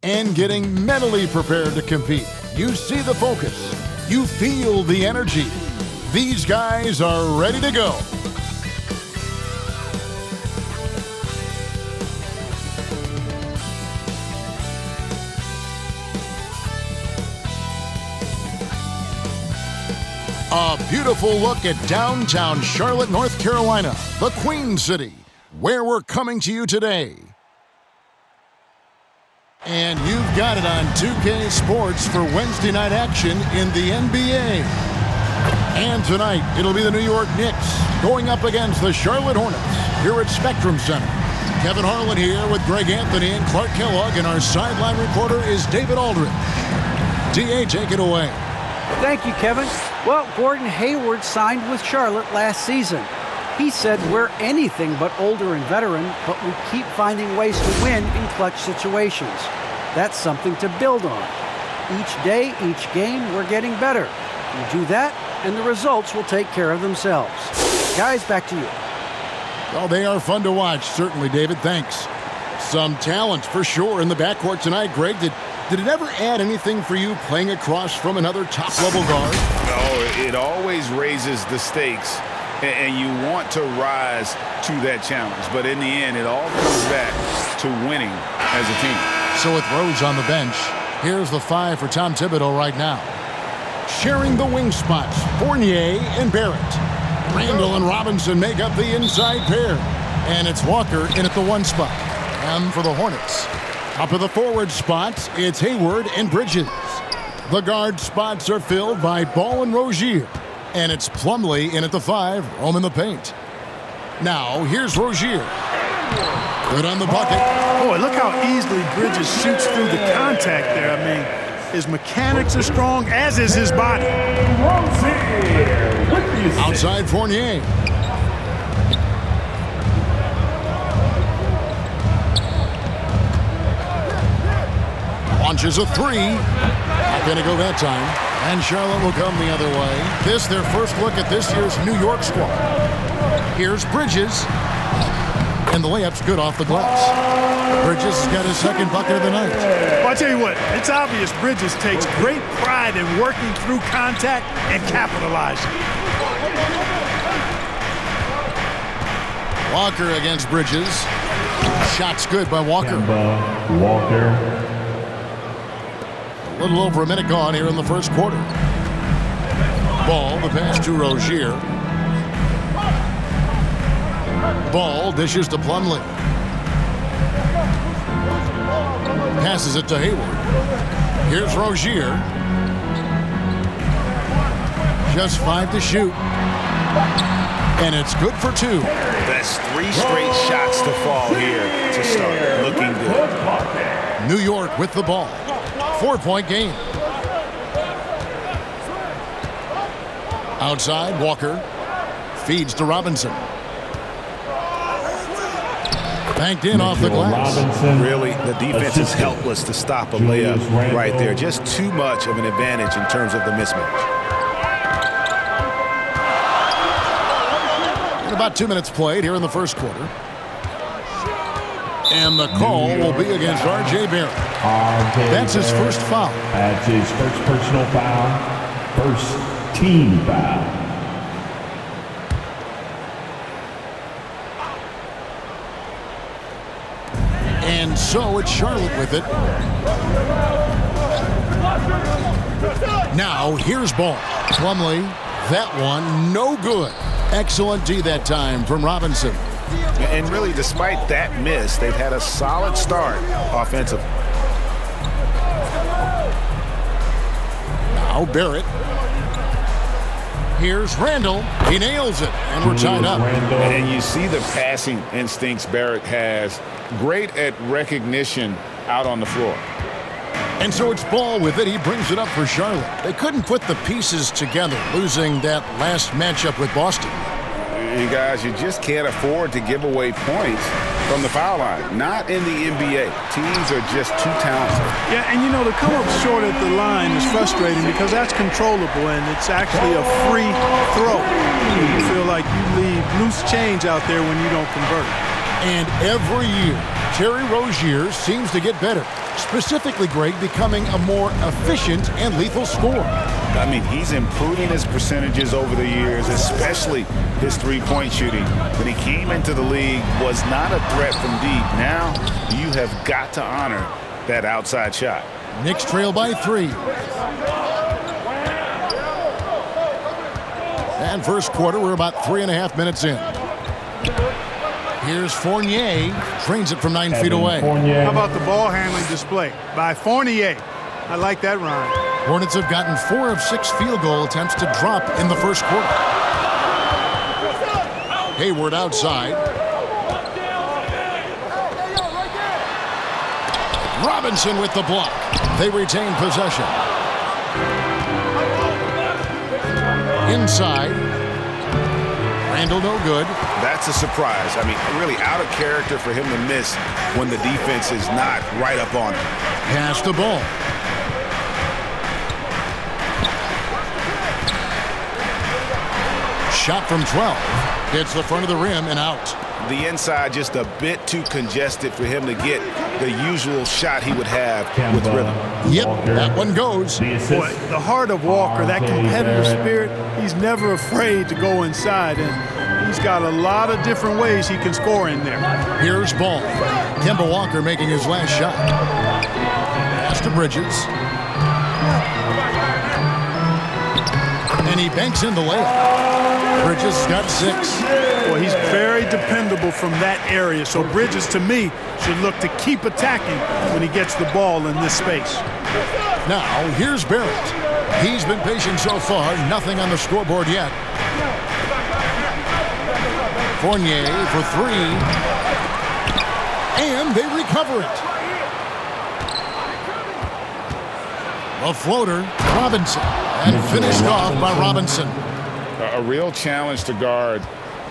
and getting mentally prepared to compete. You see the focus. You feel the energy. These guys are ready to go. A beautiful look at downtown Charlotte, North Carolina, the Queen City, where we're coming to you today. And you've got it on 2K Sports for Wednesday night action in the NBA. And tonight, it'll be the New York Knicks going up against the Charlotte Hornets here at Spectrum Center. Kevin Harlan here with Greg Anthony and Clark Kellogg, and our sideline reporter is David Aldridge. D.A., take it away. Thank you, Kevin. Well, Gordon Hayward signed with Charlotte last season. He said we're anything but older and veteran, but we keep finding ways to win in clutch situations. That's something to build on. Each day, each game, we're getting better. You do that, and the results will take care of themselves. Guys, back to you. Well, they are fun to watch, certainly, David. Thanks. Some talent for sure in the backcourt tonight. Greg, did it ever add anything for you playing across from another top-level guard? No, it always raises the stakes, and you want to rise to that challenge. But in the end, it all comes back to winning as a team. So with Rose on the bench, here's the 5 for Tom Thibodeau right now. Sharing the wing spots, Fournier and Barrett. Randall and Robinson make up the inside pair. And it's Walker in at the 1 spot. And for the Hornets, up of the forward spots, it's Hayward and Bridges. The guard spots are filled by Ball and Rozier. And it's Plumlee in at the 5, roaming the paint. Now, here's Rozier. Good on the bucket. Boy, look how easily Bridges shoots through the contact there. I mean, his mechanics are strong, as is his body. Outside Fournier. Launches a 3. Not going to go that time. And Charlotte will come the other way. This their first look at this year's New York squad. Here's Bridges. And the layup's good off the glass. Bridges has got his second bucket of the night. Well, I tell you what, it's obvious Bridges takes great pride in working through contact and capitalizing. Walker against Bridges. Shot's good by Walker. Walker. A little over a minute gone here in the first quarter. Ball, the pass to Rozier. Ball dishes to Plumlee. Passes it to Hayward. Here's Rozier. Just 5 to shoot. And it's good for 2. That's 3 straight shots to fall here to start. Looking good. New York with the ball. 4-point game. Outside, Walker. Feeds to Robinson. Banked in off the glass. Really, the defense is helpless to stop a layup right there. Just too much of an advantage in terms of the mismatch. About 2 minutes played here in the first quarter. And the call will be against R.J. Barrett. That's his first foul. That's his first personal foul. First team foul. And so it's Charlotte with it. Now here's Ball. Plumlee, that one no good. Excellent D that time from Robinson. And really, despite that miss, they've had a solid start offensively. Now Barrett. Here's Randall. He nails it, and we're tied up. And you see the passing instincts Barrett has. Great at recognition out on the floor. And so it's Ball with it. He brings it up for Charlotte. They couldn't put the pieces together, losing that last matchup with Boston. You guys, you just can't afford to give away points from the foul line. Not in the NBA. Teams are just too talented. Yeah, and you know, to come up short at the line is frustrating because that's controllable and it's actually a free throw. You feel like you leave loose change out there when you don't convert. And every year, Terry Rozier seems to get better. Specifically, Greg, becoming a more efficient and lethal scorer. I mean, he's improving his percentages over the years, especially his three-point shooting. When he came into the league, was not a threat from deep. Now you have got to honor that outside shot. Knicks trail by 3. And first quarter, we're about 3.5 minutes in. Here's Fournier. Trains it from 9 feet away. How about the ball handling display by Fournier? I like that rhyme. Hornets have gotten 4 of 6 field goal attempts to drop in the first quarter. Hayward outside. Robinson with the block. They retain possession. Inside. Randall no good. That's a surprise. I mean, really out of character for him to miss when the defense is not right up on him. Pass the ball. Shot from 12. Hits the front of the rim and out. The inside just a bit too congested for him to get the usual shot he would have with rhythm. Yep, that one goes. Boy, the heart of Walker, that competitive spirit, he's never afraid to go inside, and he's got a lot of different ways he can score in there. Here's Ball. Kemba Walker making his last shot. Pass to Bridges. And he banks in the layup. Bridges got 6. Boy, he's very dependable from that area, so Bridges, to me, should look to keep attacking when he gets the ball in this space. Now, here's Barrett. He's been patient so far, nothing on the scoreboard yet. Fournier for 3. And they recover it. A floater, Robinson. And finished off by Robinson. A real challenge to guard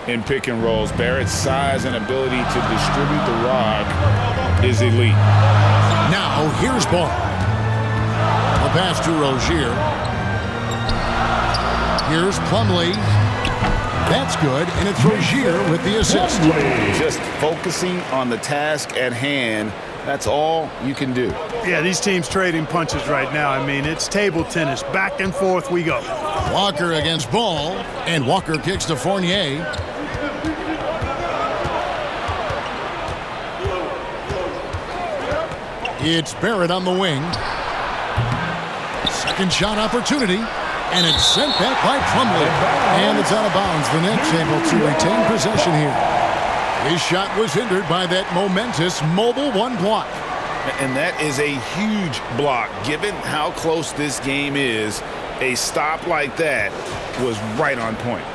in pick and rolls. Barrett's size and ability to distribute the rock is elite. Now, here's Ball. The pass to Rozier. Here's Plumlee. That's good, and it's Rozier with the assist. Just focusing on the task at hand, that's all you can do. Yeah, these teams trading punches right now. I mean, it's table tennis. Back and forth we go. Walker against Ball, and Walker kicks to Fournier. It's Barrett on the wing. Second shot opportunity, and it's sent back by Plumlee. And it's out of bounds. The Knicks able to retain possession here. His shot was hindered by that momentous mobile 1 block. And that is a huge block. Given how close this game is, a stop like that was right on point.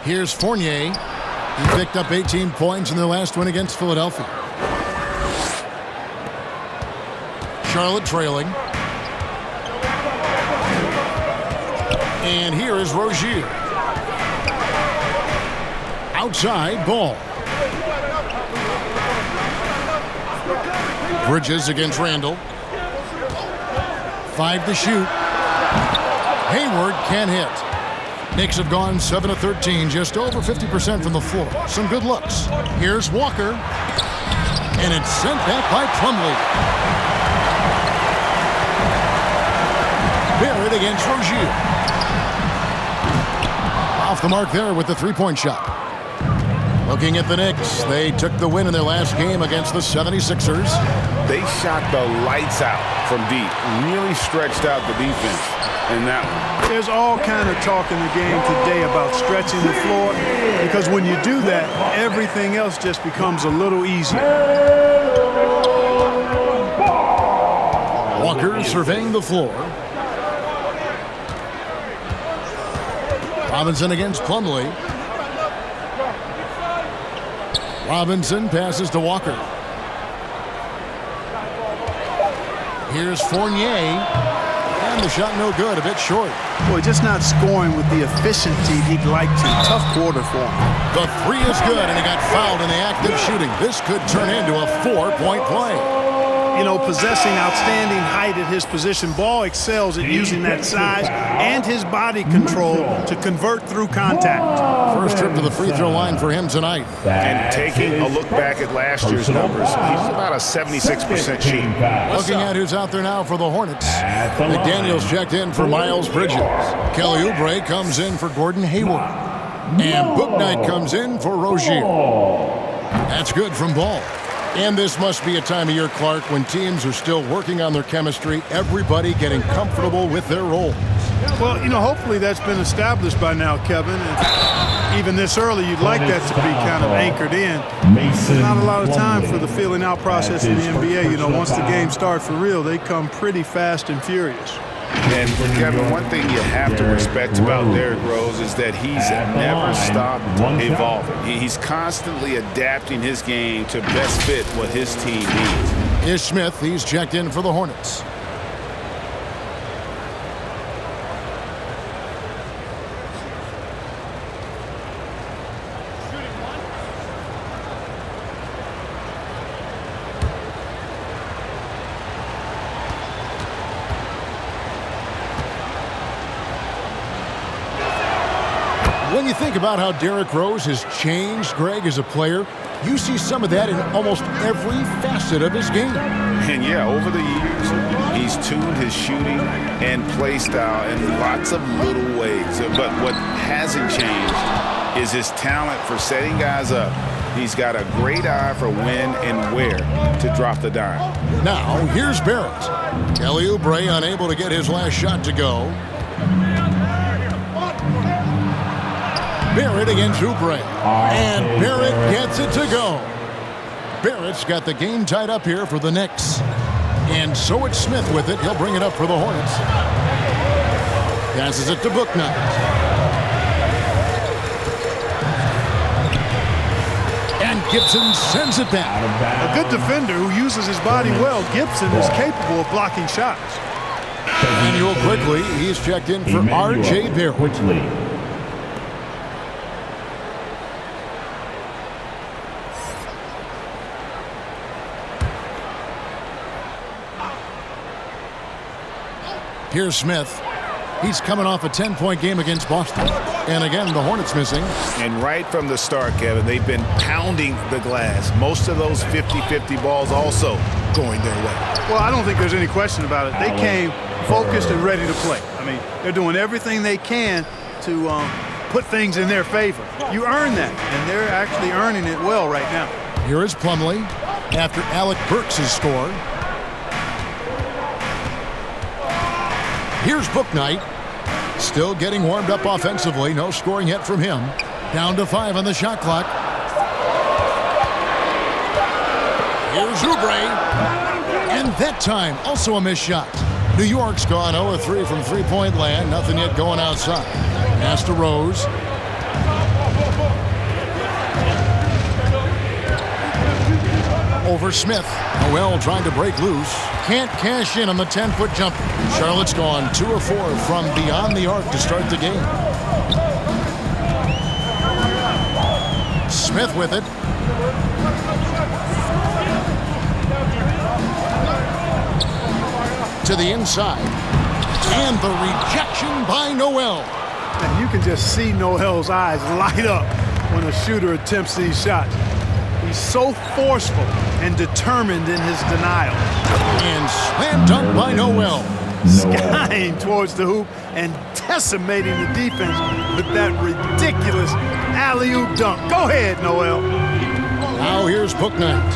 Here's Fournier. He picked up 18 points in their last win against Philadelphia. Charlotte trailing. And here is Rozier. Outside, Ball. Bridges against Randall. 5 to shoot. Hayward can't hit. Knicks have gone 7 of 13, just over 50% from the floor. Some good looks. Here's Walker. And it's sent back by Plumlee. Barrett against Rozier. Off the mark there with the three-point shot. Looking at the Knicks, they took the win in their last game against the 76ers. They shot the lights out from deep. Really stretched out the defense in that one. There's all kind of talk in the game today about stretching the floor, because when you do that, everything else just becomes a little easier. Walker surveying the floor. Robinson against Plumlee. Robinson passes to Walker. Here's Fournier. And the shot no good, a bit short. Boy, just not scoring with the efficiency he'd like to. Tough quarter for him. The three is good, and he got fouled in the act of shooting. This could turn into a 4-point play. you know, possessing outstanding height at his position. Ball excels at using that size and his body control to convert through contact. First trip to the free throw line for him tonight. And taking a look back at last year's numbers, he's about a 76% shooter. Looking at who's out there now for the Hornets. McDaniels checked in for Miles Bridges. Kelly Oubre comes in for Gordon Hayward. And Bouknight comes in for Rozier. That's good from Ball. And this must be a time of year, Clark, when teams are still working on their chemistry, everybody getting comfortable with their roles. Well, you know, hopefully that's been established by now, Kevin. And even this early, you'd like that to be kind of anchored in. There's not a lot of time for the feeling out process in the NBA. You know, once the game starts for real, they come pretty fast and furious. And Kevin, one thing you have to respect about Derrick Rose is that he's never stopped evolving. He's constantly adapting his game to best fit what his team needs. Ish Smith, he's checked in for the Hornets. When you think about how Derrick Rose has changed, Greg, as a player, you see some of that in almost every facet of his game. And yeah, over the years, he's tuned his shooting and play style in lots of little ways. But what hasn't changed is his talent for setting guys up. He's got a great eye for when and where to drop the dime. Now, here's Barrett. Kelly Oubre unable to get his last shot to go. Barrett against Oubre. And Barrett gets it to go. Barrett's got the game tied up here for the Knicks. And so it's Smith with it. He'll bring it up for the Hornets. Passes it to Bouknight. And Gibson sends it back. A good defender who uses his body well. Gibson is capable of blocking shots. Emmanuel quickly, he's checked in for R.J. Barrett. Here's Smith. He's coming off a 10-point game against Boston. And again, the Hornets missing. And right from the start, Kevin, they've been pounding the glass. Most of those 50-50 balls also going their way. Well, I don't think there's any question about it. They came focused and ready to play. I mean, they're doing everything they can to put things in their favor. You earn that, and they're actually earning it well right now. Here is Plumlee after Alec Burks has scored. Here's Bouknight. Still getting warmed up offensively. No scoring yet from him. Down to 5 on the shot clock. Here's Oubre. And that time, also a missed shot. New York's gone 0-3 from three-point land. Nothing yet going outside. Pass to Rose. Over Smith. Noel trying to break loose. Can't cash in on the 10-foot jumper. Charlotte's gone 2 of 4 from beyond the arc to start the game. Smith with it. To the inside. And the rejection by Noel. And you can just see Noel's eyes light up when a shooter attempts these shots. He's so forceful and determined in his denial. And slam dunk by Noel. Skying towards the hoop and decimating the defense with that ridiculous alley-oop dunk. Go ahead, Noel. Now here's Bouknight.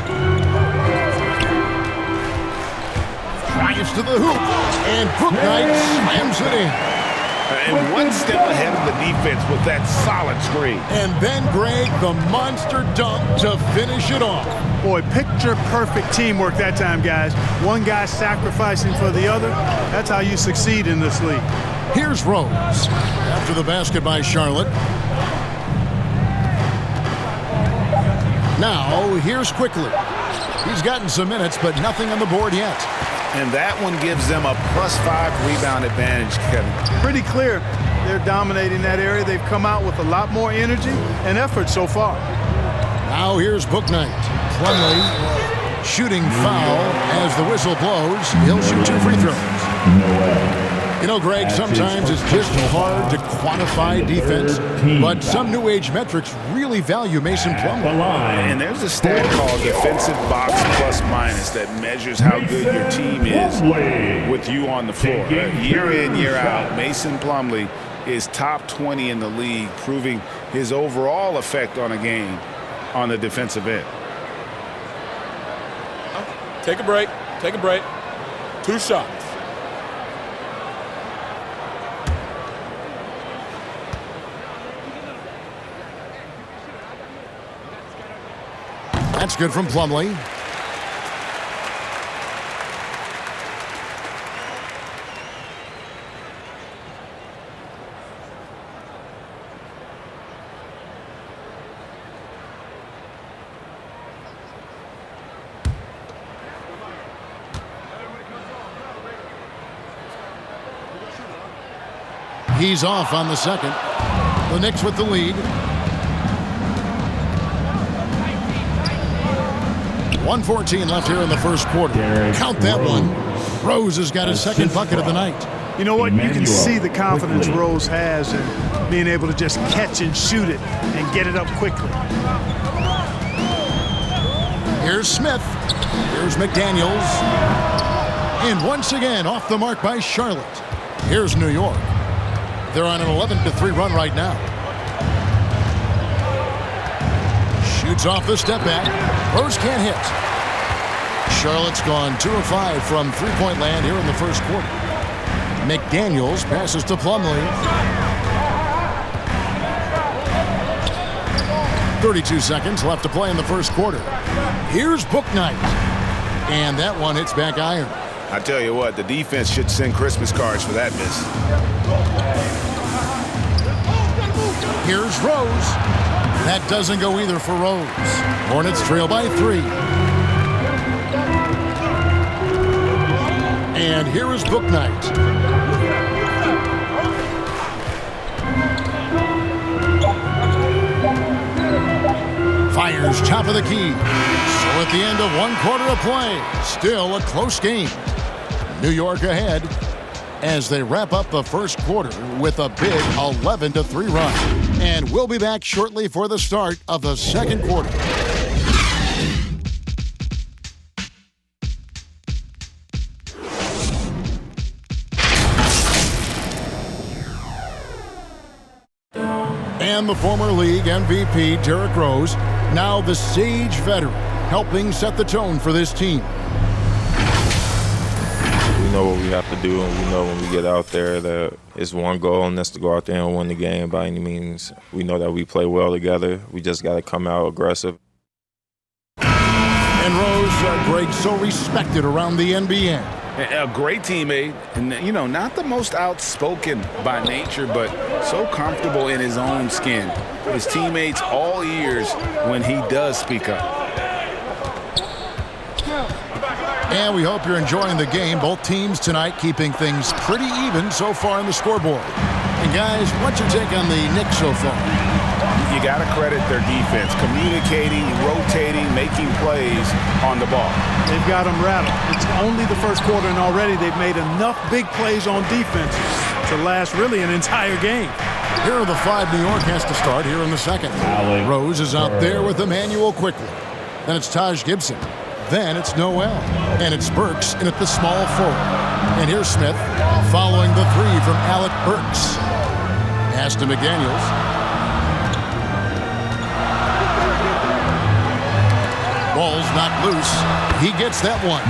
Drives to the hoop. And Bouknight slams it in. And one step ahead of the defense with that solid screen. And then, Greg, the monster dunk to finish it off. Boy, picture-perfect teamwork that time, guys. One guy sacrificing for the other. That's how you succeed in this league. Here's Rose. After the basket by Charlotte. Now, here's Quickly. He's gotten some minutes, but nothing on the board yet. And that one gives them a +5 rebound advantage, Kevin. Pretty clear they're dominating that area. They've come out with a lot more energy and effort so far. Now here's Bouknight. Plumlee Shooting foul as the whistle blows. He'll shoot 2 free throws. You know, Greg, sometimes it's just hard to quantify defense, but some new age metrics really value Mason Plumlee. And there's a stat called defensive box plus minus that measures how good your team is with you on the floor. Year in, year out, Mason Plumlee is top 20 in the league, proving his overall effect on a game on the defensive end. Take a break. Take a break. 2 shots. That's good from Plumlee. He's off on the second. The Knicks with the lead. 1:14 left here in the first quarter. Count that one. Rose has got his second bucket of the night. You know what? You can see the confidence Rose has in being able to just catch and shoot it and get it up quickly. Here's Smith. Here's McDaniels. And once again, off the mark by Charlotte. Here's New York. They're on an 11-3 run right now. Shoots off the step back. Rose can't hit. Charlotte's gone 2 of 5 from three-point land here in the first quarter. McDaniels passes to Plumlee. 32 seconds left to play in the first quarter. Here's Bouknight. And that one hits back iron. I tell you what, the defense should send Christmas cards for that miss. Here's Rose. That doesn't go either for Rose. Hornets trail by 3. And here is Bouknight. Fires top of the key. So at the end of 1 quarter of play, still a close game. New York ahead as they wrap up the first quarter with a big 11-3 run. And we'll be back shortly for the start of the second quarter. And the former league MVP, Derrick Rose, now the Sage veteran, helping set the tone for this team. We know what we have to do, and we know when we get out there that it's one goal, and that's to go out there and win the game by any means. We know that we play well together. We just got to come out aggressive. And Rose, Greg, so respected around the NBA. A great teammate, and you know, not the most outspoken by nature, but so comfortable in his own skin. His teammates all ears when he does speak up. And we hope you're enjoying the game. Both teams tonight keeping things pretty even so far in the scoreboard. And guys, what's your take on the Knicks so far? You got to credit their defense, communicating, rotating, making plays on the ball. They've got them rattled. It's only the first quarter, and already they've made enough big plays on defense to last really an entire game. Here are the 5 New York has to start here in the second. Rose is out there with Emmanuel quickly. Then it's Taj Gibson. Then it's Noel. And it's Burks in at the small forward. And here's Smith following the 3 from Alec Burks. Pass to McDaniels. Ball's not loose. He gets that one.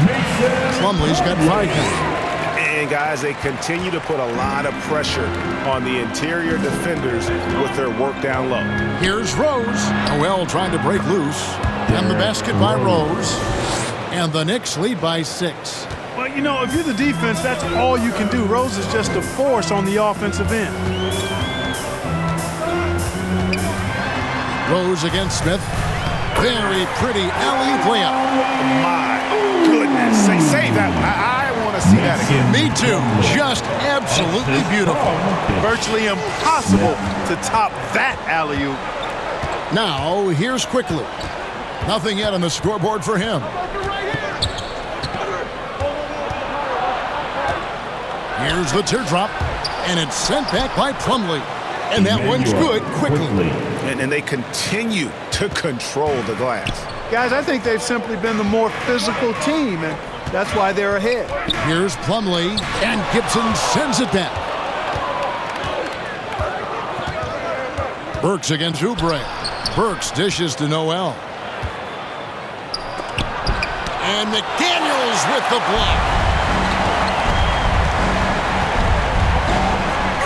Plumlee's got 5 now. And guys, they continue to put a lot of pressure on the interior defenders with their work down low. Here's Rose. Noel trying to break loose. And the basket by Rose. And the Knicks lead by 6. Well, you know, if you're the defense, that's all you can do. Rose is just a force on the offensive end. Rose against Smith. Very pretty alley-oop layup. My goodness. Save that one. I want to see that again. Me too. Just absolutely beautiful. Virtually impossible to top that alley-oop. Now, here's Quickly. Nothing yet on the scoreboard for him. Here's the teardrop, and it's sent back by Plumlee. And that one's good quickly. And they continue to control the glass. Guys, I think they've simply been the more physical team, and that's why they're ahead. Here's Plumlee, and Gibson sends it back. Burks against Oubre. Burks dishes to Noel. And McDaniels with the block.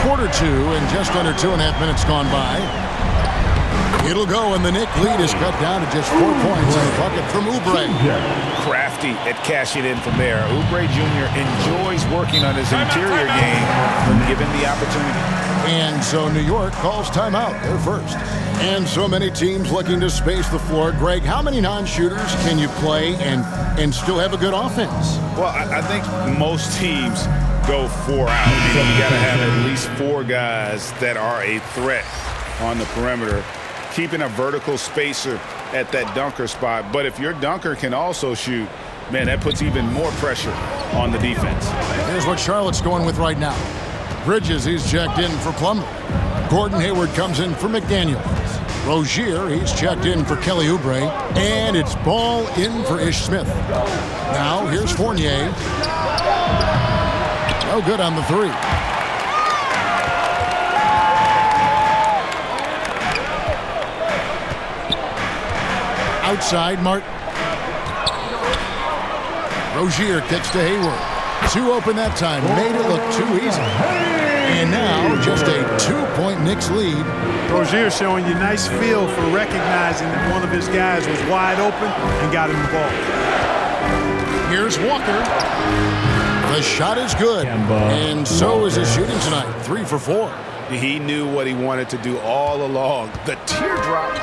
Quarter two and just under 2.5 minutes gone by. It'll go, and the Knicks lead is cut down to just 4 points. And a bucket from Oubre. Crafty at cashing in from there. Oubre Jr. enjoys working on his interior game when given the opportunity. And so New York calls timeout. They're first. And so many teams looking to space the floor. Greg, how many non-shooters can you play and still have a good offense? Well, I think most teams go 4 out. Meaning you got to have at least 4 guys that are a threat on the perimeter, keeping a vertical spacer at that dunker spot. But if your dunker can also shoot, man, that puts even more pressure on the defense. Here's what Charlotte's going with right now. Bridges, he's checked in for Plumlee. Gordon Hayward comes in for McDaniels. Rozier, he's checked in for Kelly Oubre. And it's Ball in for Ish Smith. Now, here's Fournier. No good on the three. Outside, Martin. Rozier kicks to Hayward. 2 open that time. Made it look too easy. And now just a 2-point Knicks lead. Rozier showing you nice feel for recognizing that one of his guys was wide open and got him the ball. Here's Walker. The shot is good. And so is his shooting tonight. 3 for 4. He knew what he wanted to do all along. The teardrop.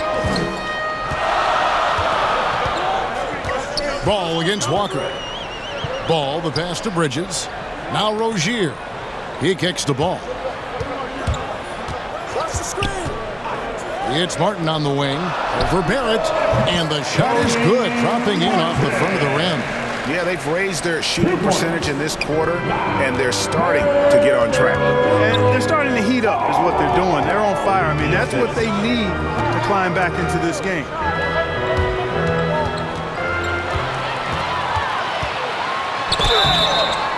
Ball against Walker. Ball, the pass to Bridges. Now Rozier. He kicks the ball. It's Martin on the wing. Over Barrett. And the shot is good. Dropping in off the front of the rim. Yeah, they've raised their shooting percentage in this quarter, and they're starting to get on track. And they're starting to heat up is what they're doing. They're on fire. I mean, that's what they need to climb back into this game.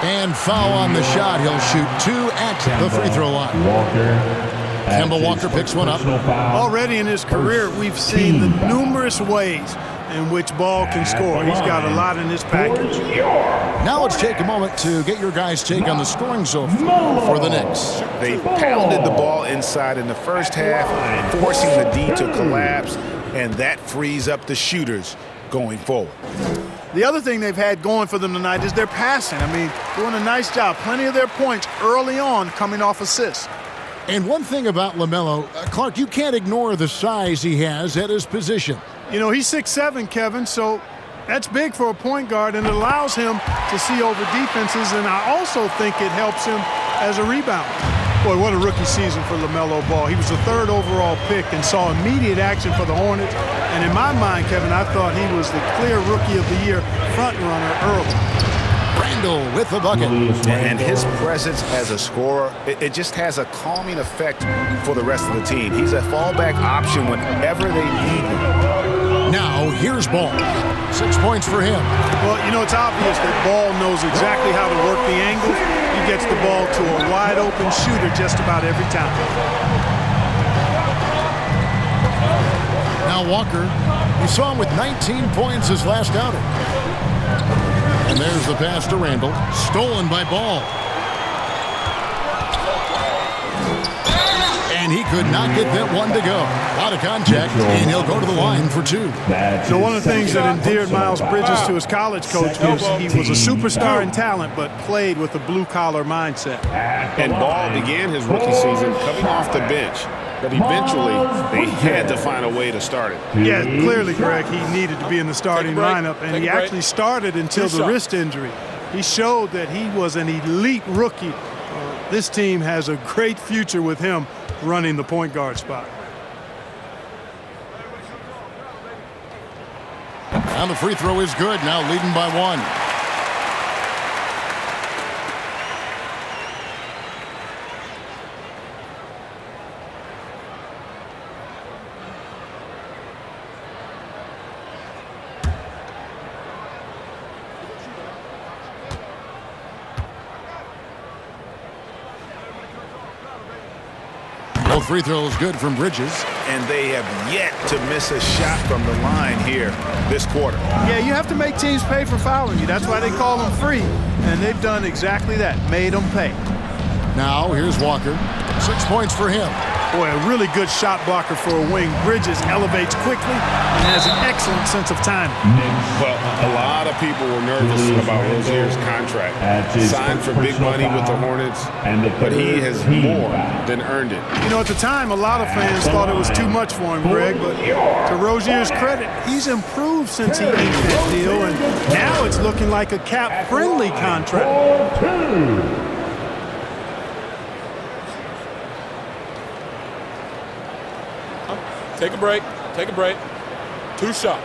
And foul on the shot. He'll shoot 2 at the free throw line. Kemba Walker picks one up. Already in his career, we've seen the numerous ways in which Ball can score. He's got a lot in his package. Now let's take a moment to get your guys' take on the scoring so far for the Knicks. They pounded the ball inside in the first half, forcing the D to collapse, and that frees up the shooters going forward. The other thing they've had going for them tonight is their passing. I mean, doing a nice job. Plenty of their points early on coming off assists. And one thing about LaMelo, Clark, you can't ignore the size he has at his position. You know, he's 6'7", Kevin, so that's big for a point guard, and it allows him to see over defenses, and I also think it helps him as a rebounder. Boy, what a rookie season for LaMelo Ball. He was the 3rd overall pick and saw immediate action for the Hornets. And in my mind, Kevin, I thought he was the clear Rookie of the Year front runner early. Randall with the bucket. And his presence as a scorer, it just has a calming effect for the rest of the team. He's a fallback option whenever they need him. Now, here's Ball. 6 points for him. Well, you know, it's obvious that Ball knows exactly how to work the angles. He gets the ball to a wide-open shooter just about every time. Now Walker, you saw him with 19 points his last outing. And there's the pass to Randall, stolen by Ball. And he could not get that one to go. A lot of contact, and he'll go to the line for 2. So one of the things that endeared Miles Bridges to his college coach was he was a superstar in talent, but played with a blue-collar mindset. And Ball began his rookie season coming off the bench. But eventually, they had to find a way to start it. Yeah, clearly, Greg, he needed to be in the starting lineup, and he actually started until the wrist injury. He showed that he was an elite rookie. This team has a great future with him running the point guard spot. And the free throw is good, now leading by 1. Both free throws good from Bridges. And they have yet to miss a shot from the line here this quarter. Yeah, you have to make teams pay for fouling you. That's why they call them free. And they've done exactly that, made them pay. Now here's Walker. 6 points for him. Boy, a really good shot blocker for a wing. Bridges elevates quickly and has an excellent sense of timing. Well, a lot of people were nervous about Rozier's contract. Signed for big money with the Hornets, but he has more than earned it. You know, at the time, a lot of fans thought it was too much for him, Greg, but to Rozier's credit, he's improved since he inked that deal, and now it's looking like a cap-friendly contract. Take a break. Take a break. 2 shots.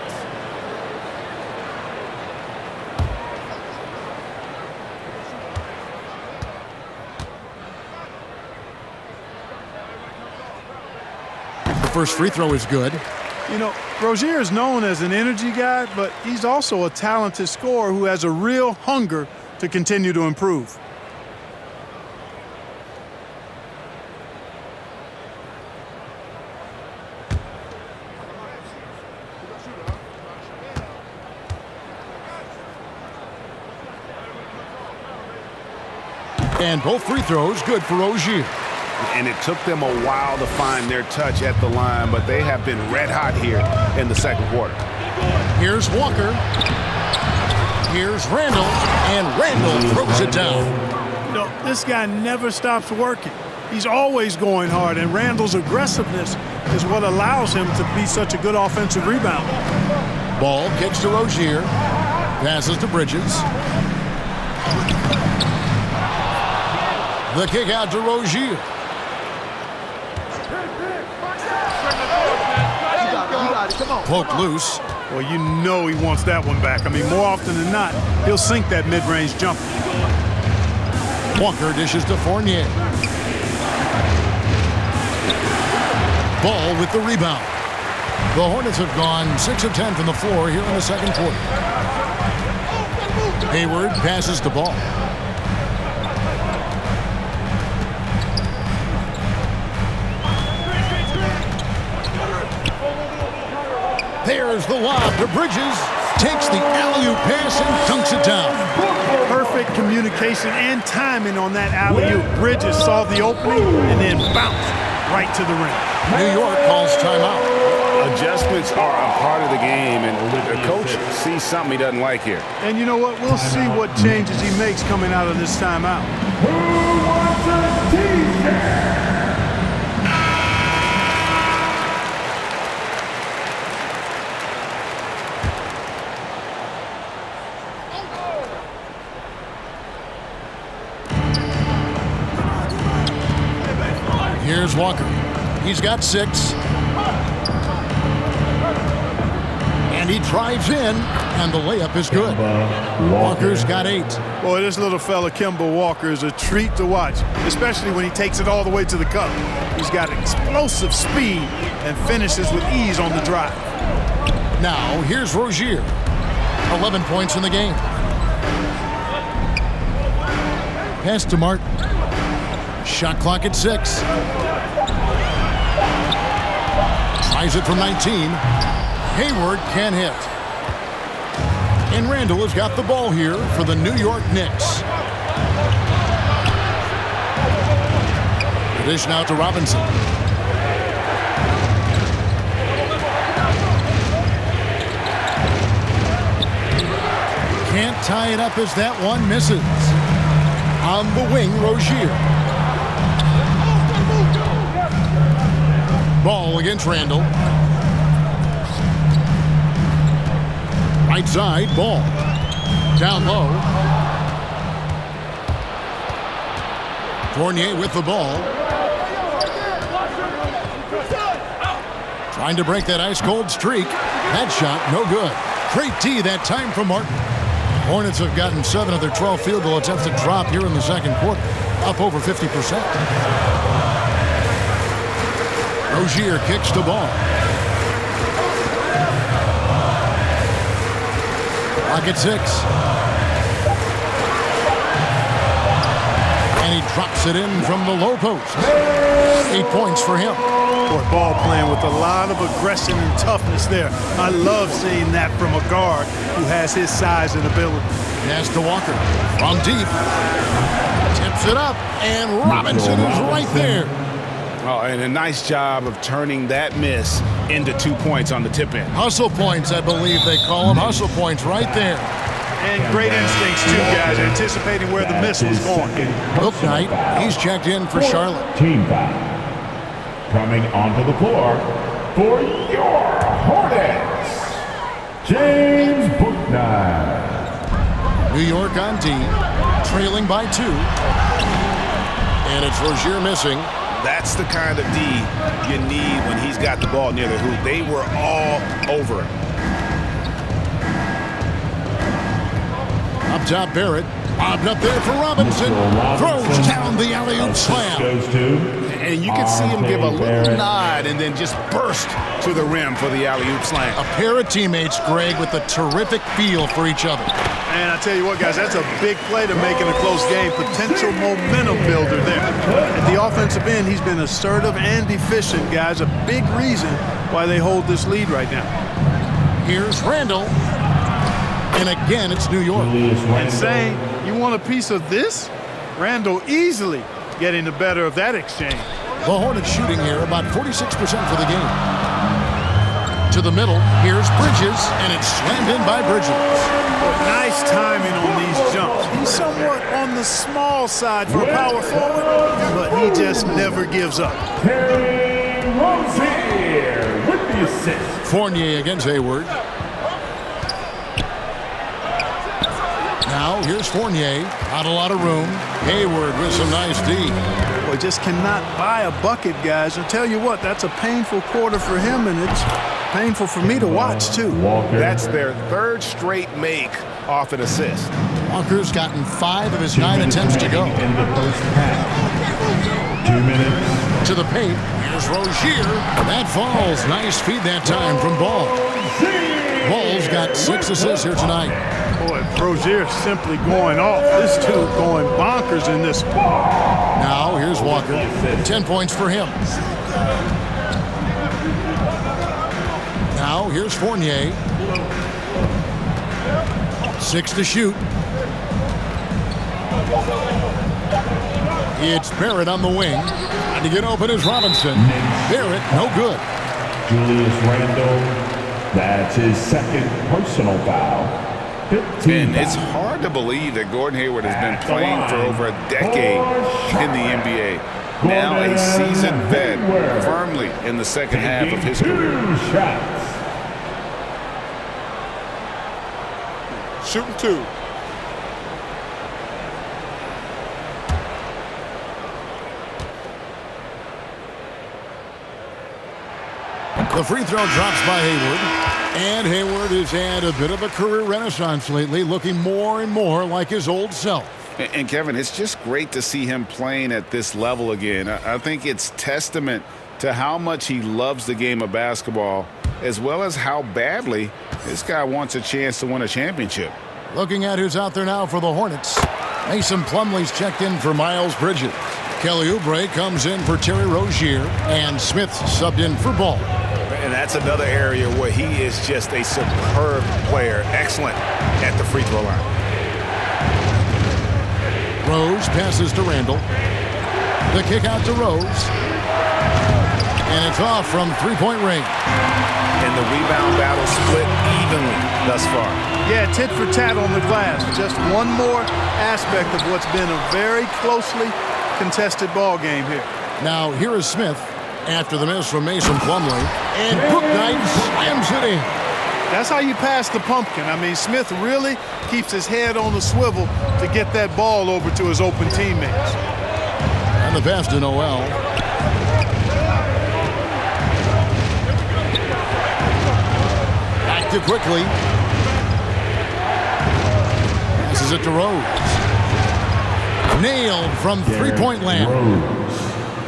The first free throw is good. You know, Rozier is known as an energy guy, but he's also a talented scorer who has a real hunger to continue to improve. And both free throws good for Rozier. And it took them a while to find their touch at the line, but they have been red hot here in the second quarter. Here's Walker. Here's Randall. And Randall throws it down. You know, this guy never stops working. He's always going hard, and Randall's aggressiveness is what allows him to be such a good offensive rebounder. Ball kicks to Rozier. Passes to Bridges. The kick out to Rozier. Poked loose. Well, you know he wants that one back. I mean, more often than not, he'll sink that mid-range jumper. Walker dishes to Fournier. Ball with the rebound. The Hornets have gone 6 of 10 from the floor here in the second quarter. Hayward passes the ball. There's the lob to Bridges. Takes the alley-oop pass and dunks it down. Perfect communication and timing on that alley-oop. Bridges saw the opening and then bounced right to the rim. New York calls timeout. Adjustments are a part of the game, and the coach sees something he doesn't like here. And you know what? We'll see what changes he makes coming out of this timeout. Here's Walker. He's got 6. And he drives in, and the layup is good. Walker's got 8. Boy, this little fella, Kemba Walker, is a treat to watch, especially when he takes it all the way to the cup. He's got explosive speed and finishes with ease on the drive. Now, here's Rozier. 11 points in the game. Pass to Martin. Shot clock at 6. Tries it from 19. Hayward can't hit. And Randall has got the ball here for the New York Knicks. The dish now to Robinson. Can't tie it up as that one misses. On the wing, Rozier. Ball against Randall. Right side, ball. Down low. Fournier with the ball. Trying to break that ice-cold streak. That shot, no good. Great D that time from Martin. Hornets have gotten 7 of their 12 field goal attempts to drop here in the second quarter. Up over 50%. Rozier kicks the ball. Clock at 6. And And he drops it in from the low post. 8 points for him. Boy, ball playing with a lot of aggression and toughness there. I love seeing that from a guard who has his size and ability. Pass to Walker from deep. Tips it up, and Robinson is right there. Oh, and a nice job of turning that miss into 2 points on the tip in. Hustle points, I believe they call them. Hustle points right there. And great instincts, too, guys, anticipating where the miss was going. Book Knight, he's checked in for Charlotte. Team foul. Coming onto the floor for your Hornets, James Bouknight. New York on D, trailing by 2. And it's Rozier missing. That's the kind of D you need when he's got the ball near the hoop. They were all over him. Up top, Barrett. Bobbed up there for Robinson. Throws down the alley-oop slam. And you can see him give a little nod and then just burst to the rim for the alley-oop slam. A pair of teammates, Greg, with a terrific feel for each other. And I tell you what, guys, that's a big play to make in a close game. Potential momentum builder there. At the offensive end, he's been assertive and efficient, guys. A big reason why they hold this lead right now. Here's Randall. And again, it's New York. And saying, you want a piece of this? Randall easily getting the better of that exchange. The Hornets shooting here about 46% for the game. To the middle, here's Bridges, and it's slammed in by Bridges. Nice timing on these jumps. He's somewhat on the small side for a power forward, but he just never gives up. Terry Rozier with the assist. Fournier against Hayward. Now, here's Fournier. Not a lot of room. Hayward with some nice D. Boy, just cannot buy a bucket, guys. I'll tell you what, that's a painful quarter for him, and it's painful for me to watch, too. That's their third straight make off an assist. Walker's gotten 5 of his 9 attempts to go. In the first half. 2 minutes. To the paint. Here's Rozier. That falls. Nice feed that time from Ball. Ball's got 6 assists here tonight. Boy, Rozier simply going off. This dude going bonkers in this. Now, here's Walker. 10 points for him. Now, here's Fournier. 6 to shoot. It's Barrett on the wing. And to get open is Robinson. Barrett, no good. Julius Randle, that's his second personal foul. And it's hard to believe that Gordon Hayward has been playing for over a decade in the NBA. Now a seasoned vet, firmly in the second half of his career. Shooting 2. The free throw drops by Hayward. And Hayward has had a bit of a career renaissance lately, looking more and more like his old self. And Kevin, it's just great to see him playing at this level again. I think it's testament to how much he loves the game of basketball, as well as how badly this guy wants a chance to win a championship. Looking at who's out there now for the Hornets. Mason Plumlee's checked in for Miles Bridges. Kelly Oubre comes in for Terry Rozier. And Smith subbed in for Ball. And that's another area where he is just a superb player. Excellent at the free throw line. Rose passes to Randall. The kick out to Rose. And it's off from three-point range. And the rebound battle split evenly thus far. Yeah, tit for tat on the glass. Just one more aspect of what's been a very closely contested ball game here. Now, here is Smith after the miss from Mason Plumlee. And Bouknight slams it in. That's how you pass the pumpkin. I mean, Smith really keeps his head on the swivel to get that ball over to his open teammates. And the pass to Noel. Back to quickly. Passes it to Rose. Nailed from three-point land.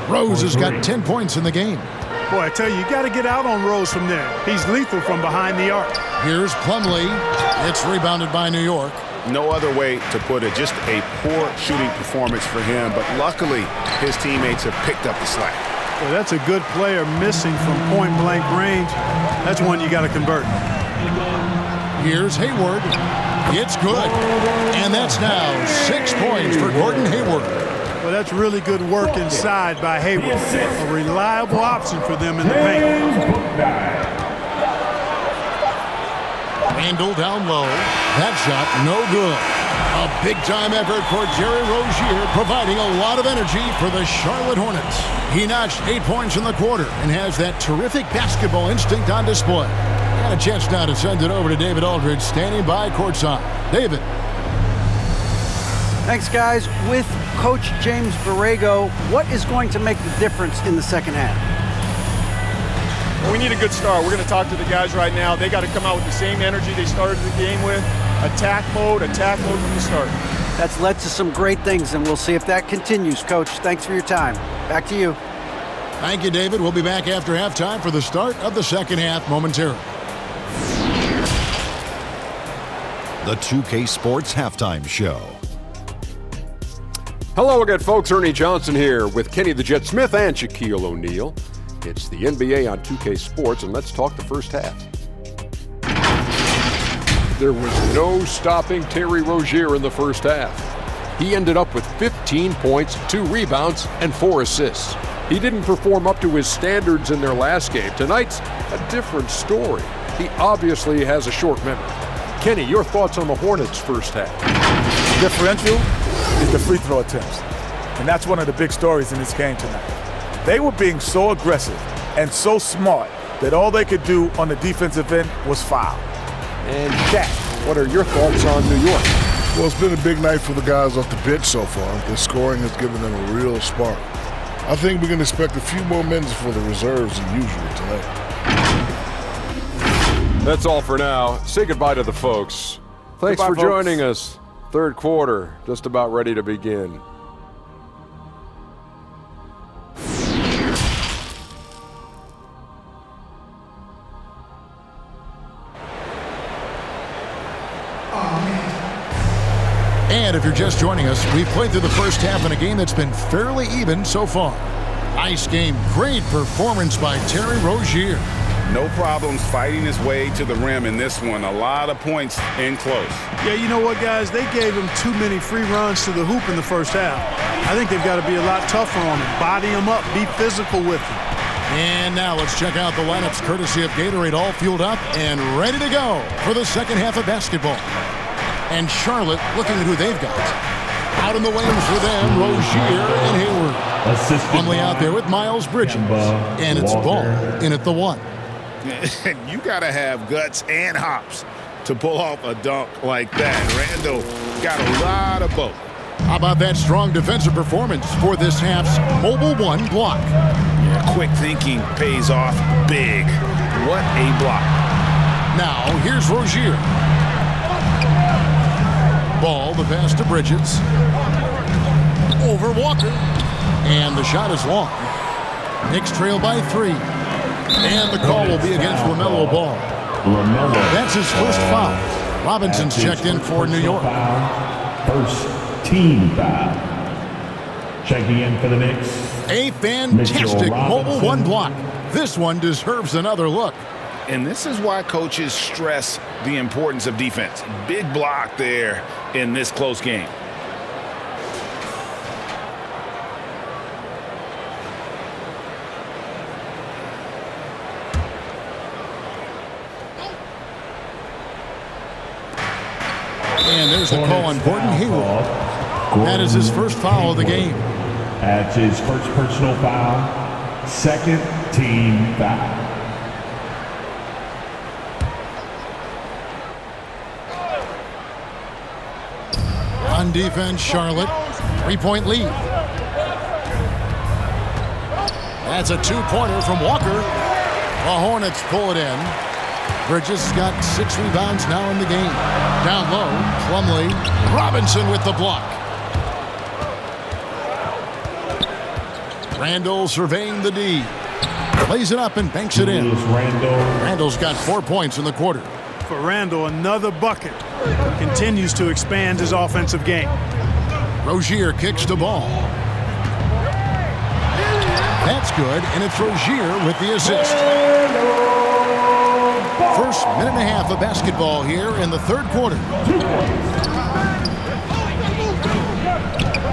Rose has got 10 points in the game. Boy, I tell you, you got to get out on Rose from there. He's lethal from behind the arc. Here's Plumlee. It's rebounded by New York. No other way to put it. Just a poor shooting performance for him. But luckily, his teammates have picked up the slack. Well, that's a good player missing from point-blank range. That's one you got to convert. Here's Hayward. It's good. And that's now 6 points for Gordon Hayward. Well, that's really good work inside by Hayward. A reliable option for them in the paint. Randall down low. That shot, no good. A big-time effort for Jerry Rozier, providing a lot of energy for the Charlotte Hornets. He notched 8 points in the quarter and has that terrific basketball instinct on display. And a chance now to send it over to David Aldridge, standing by courtside. David. Thanks, guys. With Coach James Borrego, what is going to make the difference in the second half? Well, we need a good start. We're going to talk to the guys right now. They got to come out with the same energy they started the game with. Attack mode from the start. That's led to some great things, and we'll see if that continues. Coach, thanks for your time. Back to you. Thank you, David. We'll be back after halftime for the start of the second half momentarily. The 2K Sports Halftime Show. Hello again, folks. Ernie Johnson here with Kenny the Jet Smith and Shaquille O'Neal. It's the NBA on 2K Sports, and let's talk the first half. There was no stopping Terry Rozier in the first half. He ended up with 15 points, 2 rebounds, and 4 assists. He didn't perform up to his standards in their last game. Tonight's a different story. He obviously has a short memory. Kenny, your thoughts on the Hornets' first half? Differential is the free throw attempts. And that's one of the big stories in this game tonight. They were being so aggressive and so smart that all they could do on the defensive end was foul. And Shaq, what are your thoughts on New York? Well, it's been a big night for the guys off the bench so far. The scoring has given them a real spark. I think we can expect a few more minutes for the reserves than usual tonight. That's all for now. Say goodbye to the folks. Thanks for joining us. Third quarter, just about ready to begin. And if you're just joining us, we've played through the first half in a game that's been fairly even so far. Nice game, great performance by Terry Rozier. No problems fighting his way to the rim in this one. A lot of points in close. Yeah, you know what, guys? They gave him too many free runs to the hoop in the first half. I think they've got to be a lot tougher on him. Body him up, be physical with him. And now let's check out the lineups courtesy of Gatorade, all fueled up and ready to go for the second half of basketball. And Charlotte looking at who they've got. Out in the wings for them, Rozier and Hayward. Plumlee out there with Miles Bridges. And it's Ball in at the 1. You got to have guts and hops to pull off a dunk like that. Randall got a lot of both. How about that strong defensive performance for this half's mobile 1 block? Yeah, quick thinking pays off big. What a block. Now, here's Rozier. Ball, the pass to Bridges. Over Walker. And the shot is long. Knicks trail by 3. And the call will be against LaMelo Ball. That's his first foul. Robinson's checked in for New York. First team foul. Checking in for the Knicks. A fantastic mobile 1 block. This one deserves another look. And this is why coaches stress the importance of defense. Big block there in this close game. And there's a call on Gordon Hayward. That is his first foul of the game. That's his first personal foul. Second team foul. On defense, Charlotte. 3-point lead. That's a 2-pointer from Walker. The Hornets pull it in. Bridges got 6 rebounds now in the game. Down low, Plumlee. Robinson with the block. Randall surveying the D. Plays it up and banks it in. Randall's got 4 points in the quarter. For Randall, another bucket. Continues to expand his offensive game. Rozier kicks the ball. That's good, and it's Rozier with the assist. First minute and a half of basketball here in the third quarter.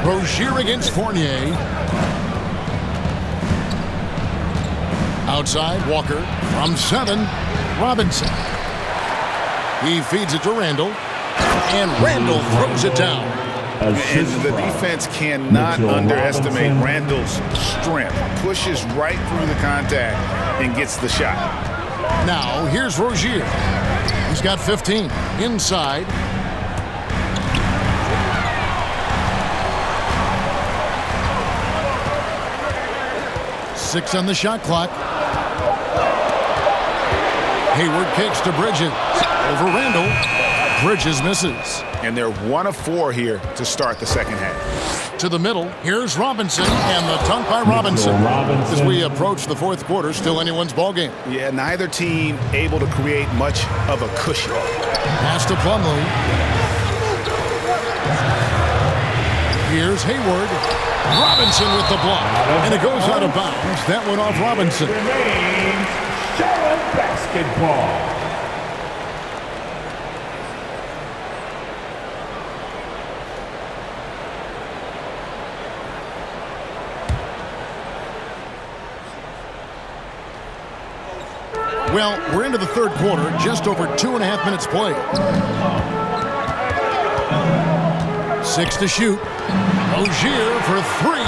Rozier against Fournier. Outside, Walker from 7. Robinson. He feeds it to Randall. And Randall throws it down. And the defense cannot underestimate Randall's strength. Pushes right through the contact and gets the shot. Now, here's Rozier. He's got 15. Inside. Six on the shot clock. Hayward kicks to Bridges. Over Randall. Bridges misses. And they're 1 of 4 here to start the second half. To the middle, here's Robinson, and the dunk by Robinson. As we approach the fourth quarter, still anyone's ball game. Yeah, neither team able to create much of a cushion. Pass to Plumlee. Here's Hayward. Robinson with the block, and it goes out of bounds. That went off Robinson. Charlotte basketball. Well, we're into the third quarter, just over 2.5 minutes played. 6 to shoot. Rozier for 3.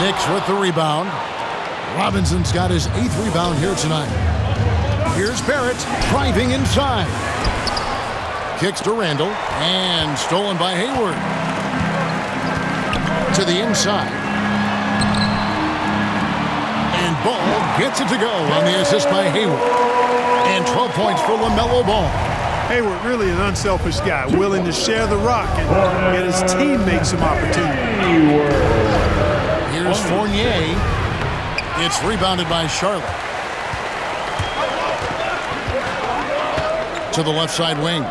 Knicks with the rebound. Robinson's got his 8th rebound here tonight. Here's Barrett driving inside. Kicks to Randall, and stolen by Hayward. To the inside. And Ball gets it to go on the assist by Hayward. And 12 points for LaMelo Ball. Hayward really an unselfish guy, willing to share the rock and get his teammates some opportunity. Here's Fournier. It's rebounded by Charlotte. To the left side wing.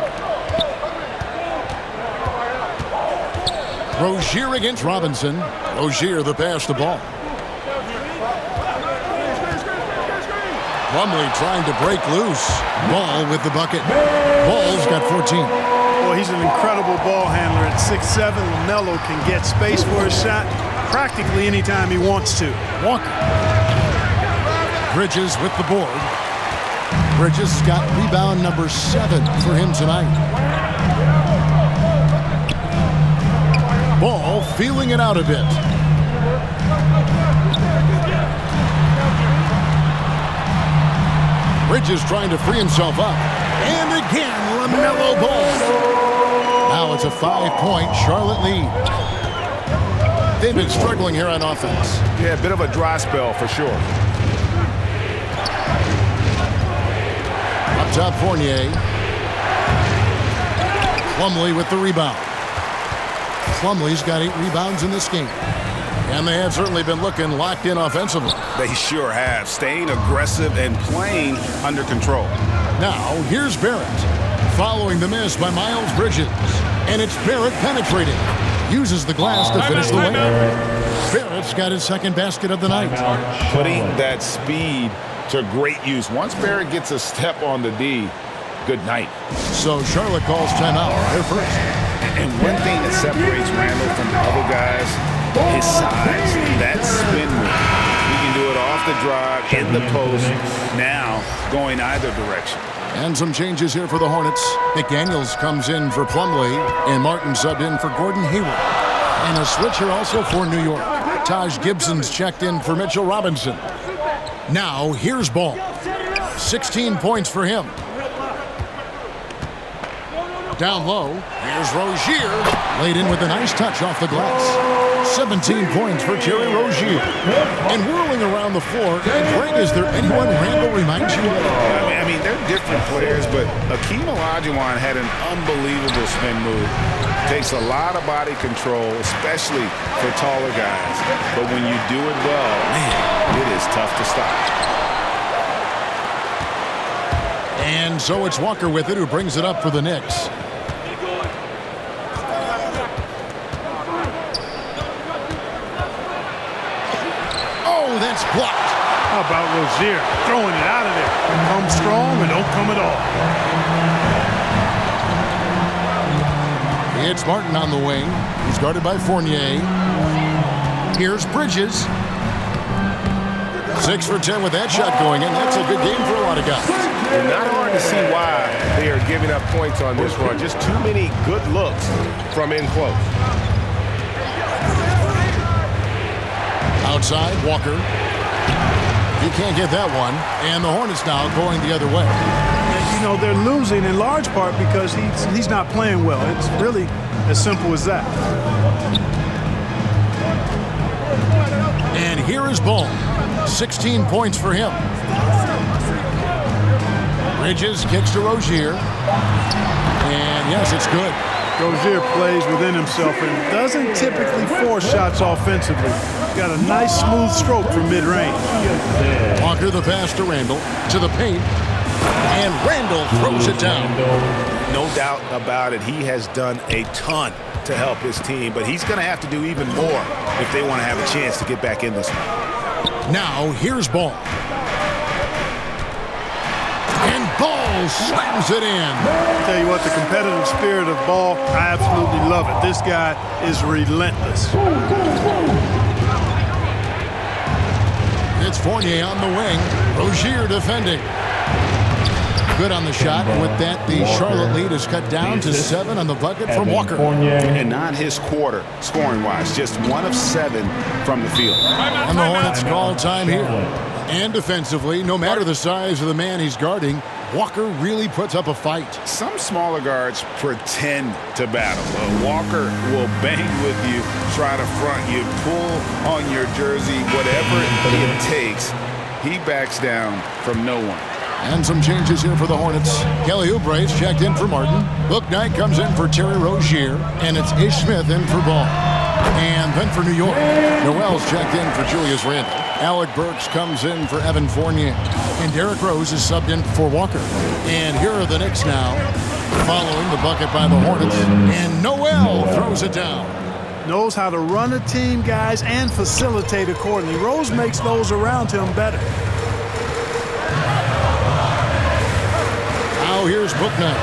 Rozier against Robinson. Rozier the pass to Ball. Plumlee trying to break loose. Ball with the bucket. Ball's got 14. Boy, he's an incredible ball handler at 6'7". LaMelo can get space for a shot practically anytime he wants to. Walker. Bridges with the board. Bridges has got rebound number 7 for him tonight. Ball feeling it out a bit. Bridges trying to free himself up. And again, LaMelo Ball. Now it's a 5-point Charlotte lead. They've been struggling here on offense. Yeah, a bit of a dry spell for sure. Up top, Fournier. Plumlee with the rebound. Plumlee's got 8 rebounds in this game. And they have certainly been looking locked in offensively. They sure have. Staying aggressive and playing under control. Now, here's Barrett. Following the miss by Miles Bridges. And it's Barrett penetrating. Uses the glass to finish the way. Barrett's got his second basket of the night. Putting that speed to great use. Once Barrett gets a step on the D, good night. So Charlotte calls timeout. They're first. And one thing that separates Randall from the other guys, his size, that spin move. He can do it off the drive, in the post, now going either direction. And some changes here for the Hornets. McDaniels comes in for Plumlee, and Martin subbed in for Gordon Hayward. And a switch here also for New York. Taj Gibson's checked in for Mitchell Robinson. Now, here's Ball. 16 points for him. Down low, here's Rozier. Laid in with a nice touch off the glass. 17 points for Terry Rozier. And whirling around the floor, Greg, is there anyone Randall reminds you of? I mean, they're different players, but Akeem Olajuwon had an unbelievable spin move. Takes a lot of body control, especially for taller guys. But when you do it well, man, it is tough to stop. And so it's Walker with it, who brings it up for the Knicks. Oh, that's blocked. How about Rozier throwing it out of there? Come strong or don't come at all. It's Martin on the wing. He's guarded by Fournier. Here's Bridges. 6 for 10 with that shot going in. That's a good game for a lot of guys. And not hard to see why they are giving up points on this run. Just too many good looks from in close. Outside, Walker. He can't get that one. And the Hornets now going the other way. And, you know, they're losing in large part because he's not playing well. It's really as simple as that. And here is Ball. 16 points for him. Bridges kicks to Rozier. And yes, it's good. Rozier plays within himself and doesn't typically force shots offensively. He's got a nice smooth stroke from mid-range. Walker the pass to Randall. To the paint. And Randall throws it down. No doubt about it. He has done a ton to help his team, but he's going to have to do even more if they want to have a chance to get back in this one. Now, here's Ball. And Ball slams it in. I'll tell you what, the competitive spirit of Ball, I absolutely love it. This guy is relentless. It's Fournier on the wing. Rozier defending. Good on the shot. With that, the Charlotte lead is cut down to 7 on the bucket from Walker. And not his quarter, scoring-wise. Just 1 of 7 from the field. And the Hornets call time here. And defensively, no matter the size of the man he's guarding, Walker really puts up a fight. Some smaller guards pretend to battle. Walker will bang with you, try to front you, pull on your jersey, whatever it takes. He backs down from no one. And some changes here for the Hornets. Kelly Oubre's checked in for Martin. Bouknight comes in for Terry Rozier. And it's Ish Smith in for Ball. And then for New York, Noel's checked in for Julius Randle. Alec Burks comes in for Evan Fournier. And Derrick Rose is subbed in for Walker. And here are the Knicks now, following the bucket by the Hornets. And Noel throws it down. Knows how to run a team, guys, and facilitate accordingly. Rose makes those around him better. Now here's Bouknight.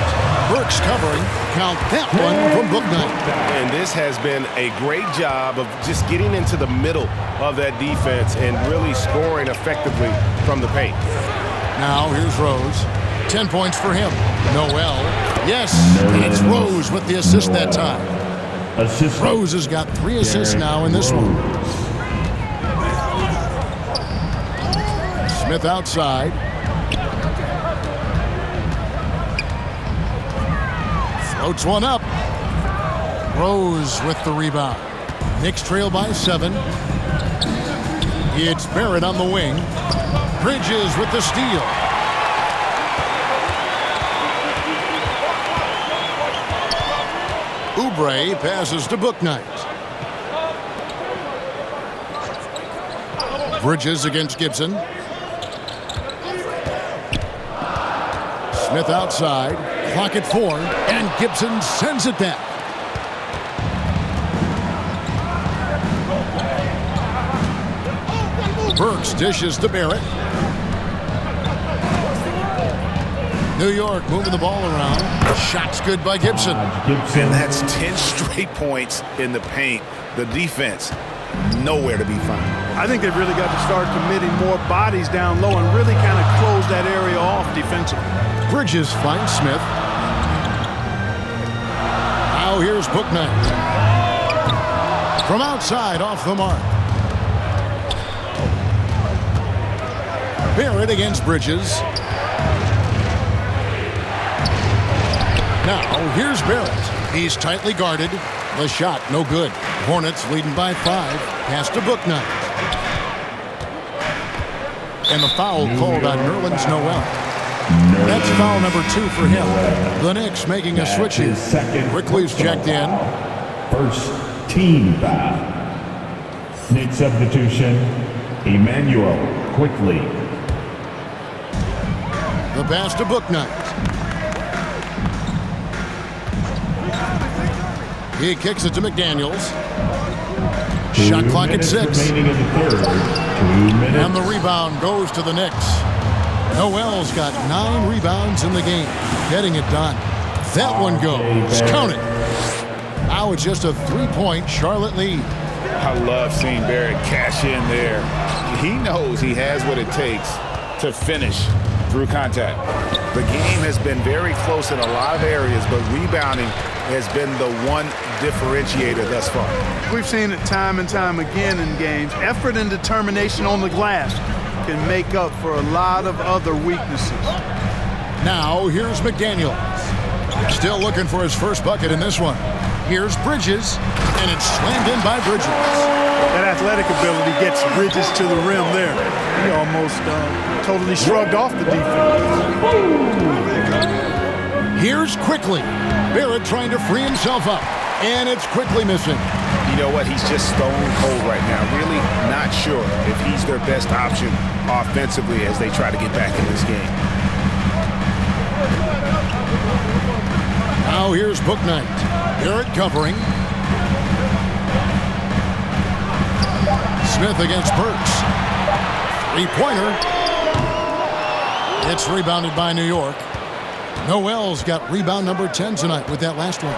Burks covering. Count that one from Bouknight. And this has been a great job of just getting into the middle of that defense and really scoring effectively from the paint. Now here's Rose. 10 points for him. Noel. Yes, and it's Rose with the assist that time. Rose has got 3 assists now in this one. Smith outside. Floats one up. Rose with the rebound. Knicks trail by 7. It's Barrett on the wing. Bridges with the steal. Oubre passes to Bouknight. Bridges against Gibson. Smith outside. Clock at 4. And Gibson sends it back. Burks dishes to Barrett. New York moving the ball around. Shot's good by Gibson. And that's 10 straight points in the paint. The defense, nowhere to be found. I think they've really got to start committing more bodies down low and really kind of close that area off defensively. Bridges finds Smith. Now here's Bouknight. From outside, off the mark. Barrett against Bridges. Now, here's Barrett. He's tightly guarded. The shot, no good. Hornets leading by 5. Pass to Bouknight. And the foul called on Nerlens Noel. That's foul number 2 for him. The Knicks making a switch here. Quickly's checked in. First team foul. Knicks substitution, Emmanuel Quickly. The pass to Bouknight. He kicks it to McDaniels. Shot clock at 6. Remaining in the third. And the rebound goes to the Knicks. Noel's got 9 rebounds in the game, getting it done. That one goes. Count it. Now it's just a 3-point Charlotte lead. I love seeing Barrett cash in there. He knows he has what it takes to finish through contact. The game has been very close in a lot of areas, but rebounding has been the one differentiator thus far. We've seen it time and time again in games. Effort and determination on the glass can make up for a lot of other weaknesses. Now here's McDaniel. Still looking for his first bucket in this one. Here's Bridges, and it's slammed in by Bridges. That athletic ability gets Bridges to the rim there. He almost totally shrugged off the defense. Here's Quickly. Barrett trying to free himself up, and it's Quickly missing. You know what? He's just stone cold right now. Really not sure if he's their best option offensively as they try to get back in this game. Now here's Bouknight. Barrett covering. Smith against Burks. 3-pointer. It's rebounded by New York. Noel's got rebound number 10 tonight with that last one.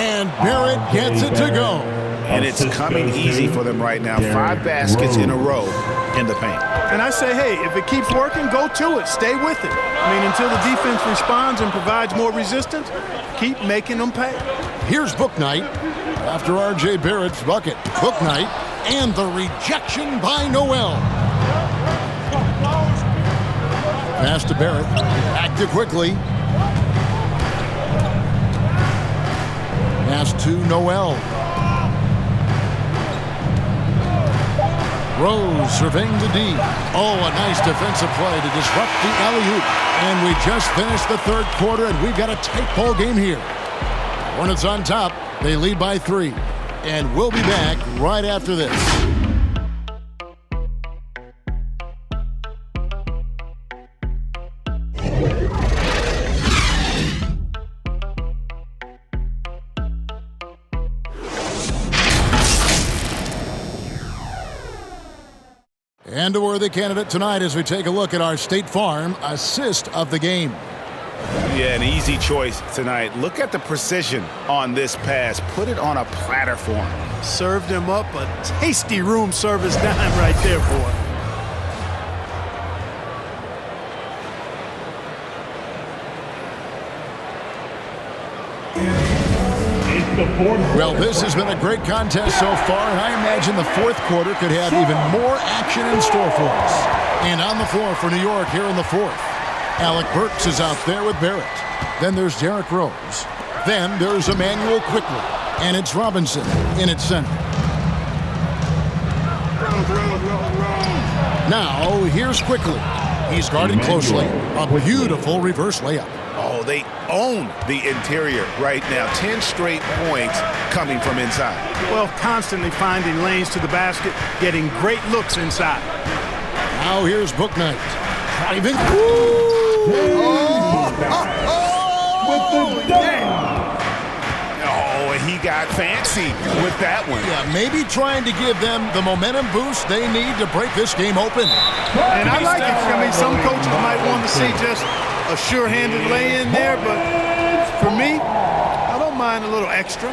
And Barrett gets it to go. And it's coming easy for them right now. 5 baskets in a row in the paint. And I say, hey, if it keeps working, go to it. Stay with it. I mean, until the defense responds and provides more resistance, keep making them pay. Here's Bouknight after R.J. Barrett's bucket. Bouknight and the rejection by Noel. Pass to Barrett. Back to Quickly. Pass to Noel. Rose surveying the D. Oh, a nice defensive play to disrupt the alley-oop. And we just finished the third quarter, and we've got a tight ball game here. Hornets on top. They lead by 3. And we'll be back right after this. And a worthy candidate tonight as we take a look at our State Farm assist of the game. Yeah, an easy choice tonight. Look at the precision on this pass. Put it on a platter for him. Served him up a tasty room service dime right there, boy. Well, this has been a great contest so far, and I imagine the fourth quarter could have even more action in store for us. And on the floor for New York here in the fourth, Alec Burks is out there with Barrett. Then there's Derrick Rose. Then there's Emmanuel Quickly, and it's Robinson in its center. Now, here's Quickly. He's guarded closely. A beautiful reverse layup. Oh, they own the interior right now. 10 straight points coming from inside. Well, constantly finding lanes to the basket, getting great looks inside. Now here's Bouknight. Driving. Oh, and he got fancy with that one. Yeah, maybe trying to give them the momentum boost they need to break this game open. And I like it. I mean, some coaches might want to see just a sure-handed lay-in there, but for me, I don't mind a little extra.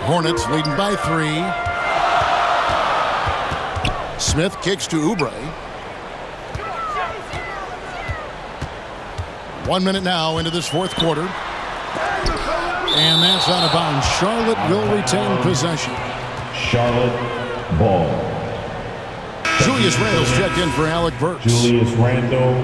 Hornets leading by 3. Smith kicks to Oubre. 1 minute now into this fourth quarter. And that's out of bounds. Charlotte will retain possession. Charlotte ball. Julius Randle's checked in for Alec Burks. Julius Randle.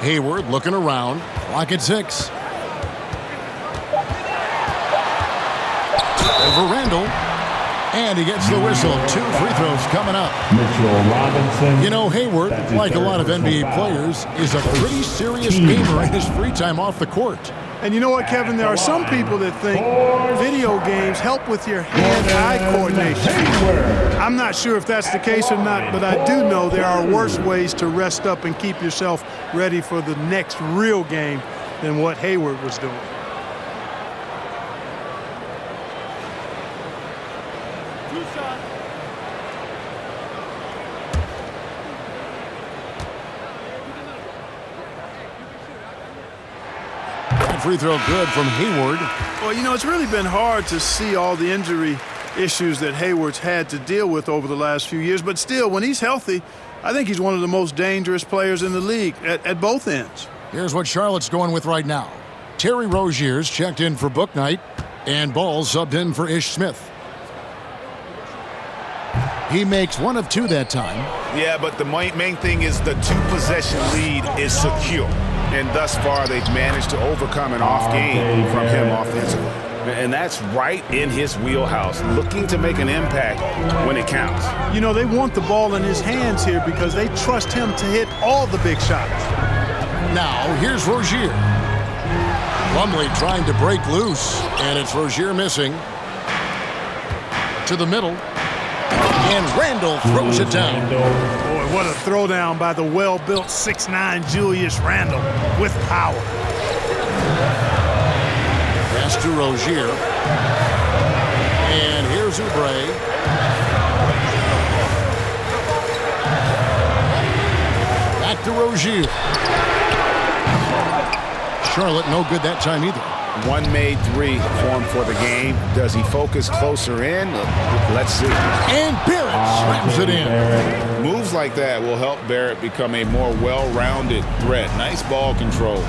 Hayward looking around. Clock at 6. Over Randle. And he gets the whistle. 2 free throws coming up. Mitchell Robinson. You know, Hayward, like a lot of NBA players, is a pretty serious gamer in his free time off the court. And you know what, Kevin? There are some people that think video games help with your hand-eye coordination. I'm not sure if that's the case or not, but I do know there are worse ways to rest up and keep yourself ready for the next real game than what Hayward was doing. Free throw good from Hayward. Well, you know, it's really been hard to see all the injury issues that Hayward's had to deal with over the last few years. But still, when he's healthy, I think he's one of the most dangerous players in the league at both ends. Here's what Charlotte's going with right now. Terry Rozier's checked in for Book Night, and Ball subbed in for Ish Smith. He makes 1 of 2 that time. Yeah, but the main thing is the 2-possession lead is secure. And thus far, they've managed to overcome an off game from him offensively. And that's right in his wheelhouse, looking to make an impact when it counts. You know, they want the ball in his hands here because they trust him to hit all the big shots. Now, here's Rozier. Plumlee trying to break loose, and it's Rozier missing. To the middle. And Randall throws it down. Boy, what a throwdown by the well-built 6'9" Julius Randle with power. Pass to Rozier. And here's Oubre. Back to Rozier. Charlotte no good that time either. 1 made 3 formed for the game. Does he focus closer in? Let's see. And Barrett slams it in. Moves like that will help Barrett become a more well-rounded threat. Nice ball control.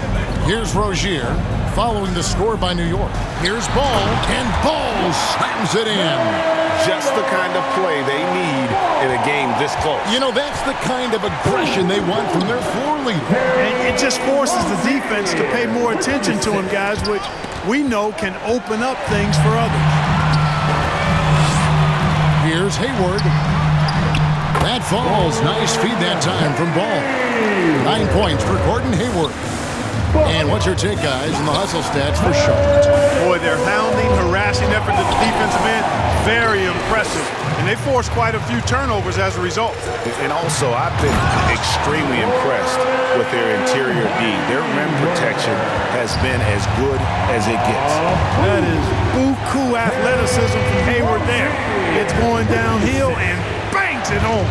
Here's Rozier following the score by New York. Here's Ball, and Ball slams it in. Just the kind of play they need in a game this close. You know, that's the kind of aggression they want from their floor leader. And it just forces the defense to pay more attention to him, guys, which we know can open up things for others. Here's Hayward. That falls. Nice feed that time from Ball. 9 points for Gordon Hayward. And what's your take, guys, in the hustle stats for Charlotte? Boy, their hounding, harassing effort at the defensive end, very impressive. And they forced quite a few turnovers as a result. And also, I've been extremely impressed with their interior D. Their rim protection has been as good as it gets. That is buku athleticism from Hayward there. It's going downhill and bangs it home.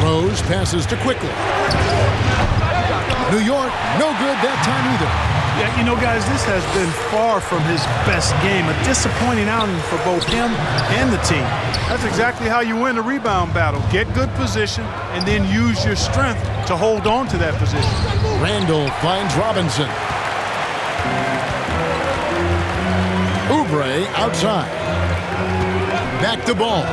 Rose passes to Quickly. New York, no good that time either. Yeah, you know, guys, this has been far from his best game. A disappointing outing for both him and the team. That's exactly how you win a rebound battle. Get good position and then use your strength to hold on to that position. Randall finds Robinson. Oubre outside. Back to Ball.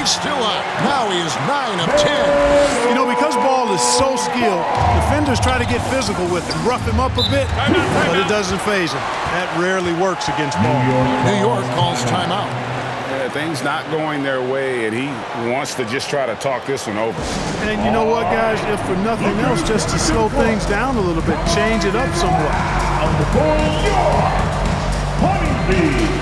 Still up. Now he is 9 of 10. You know, because Ball is so skilled, defenders try to get physical with him, rough him up a bit, but it doesn't faze him. That rarely works against Ball. New York calls timeout. Yeah, things not going their way, and he wants to just try to talk this one over. And you know what, guys? If for nothing else, just to slow things down a little bit, change it up somewhat. On the board, York, Honeybee.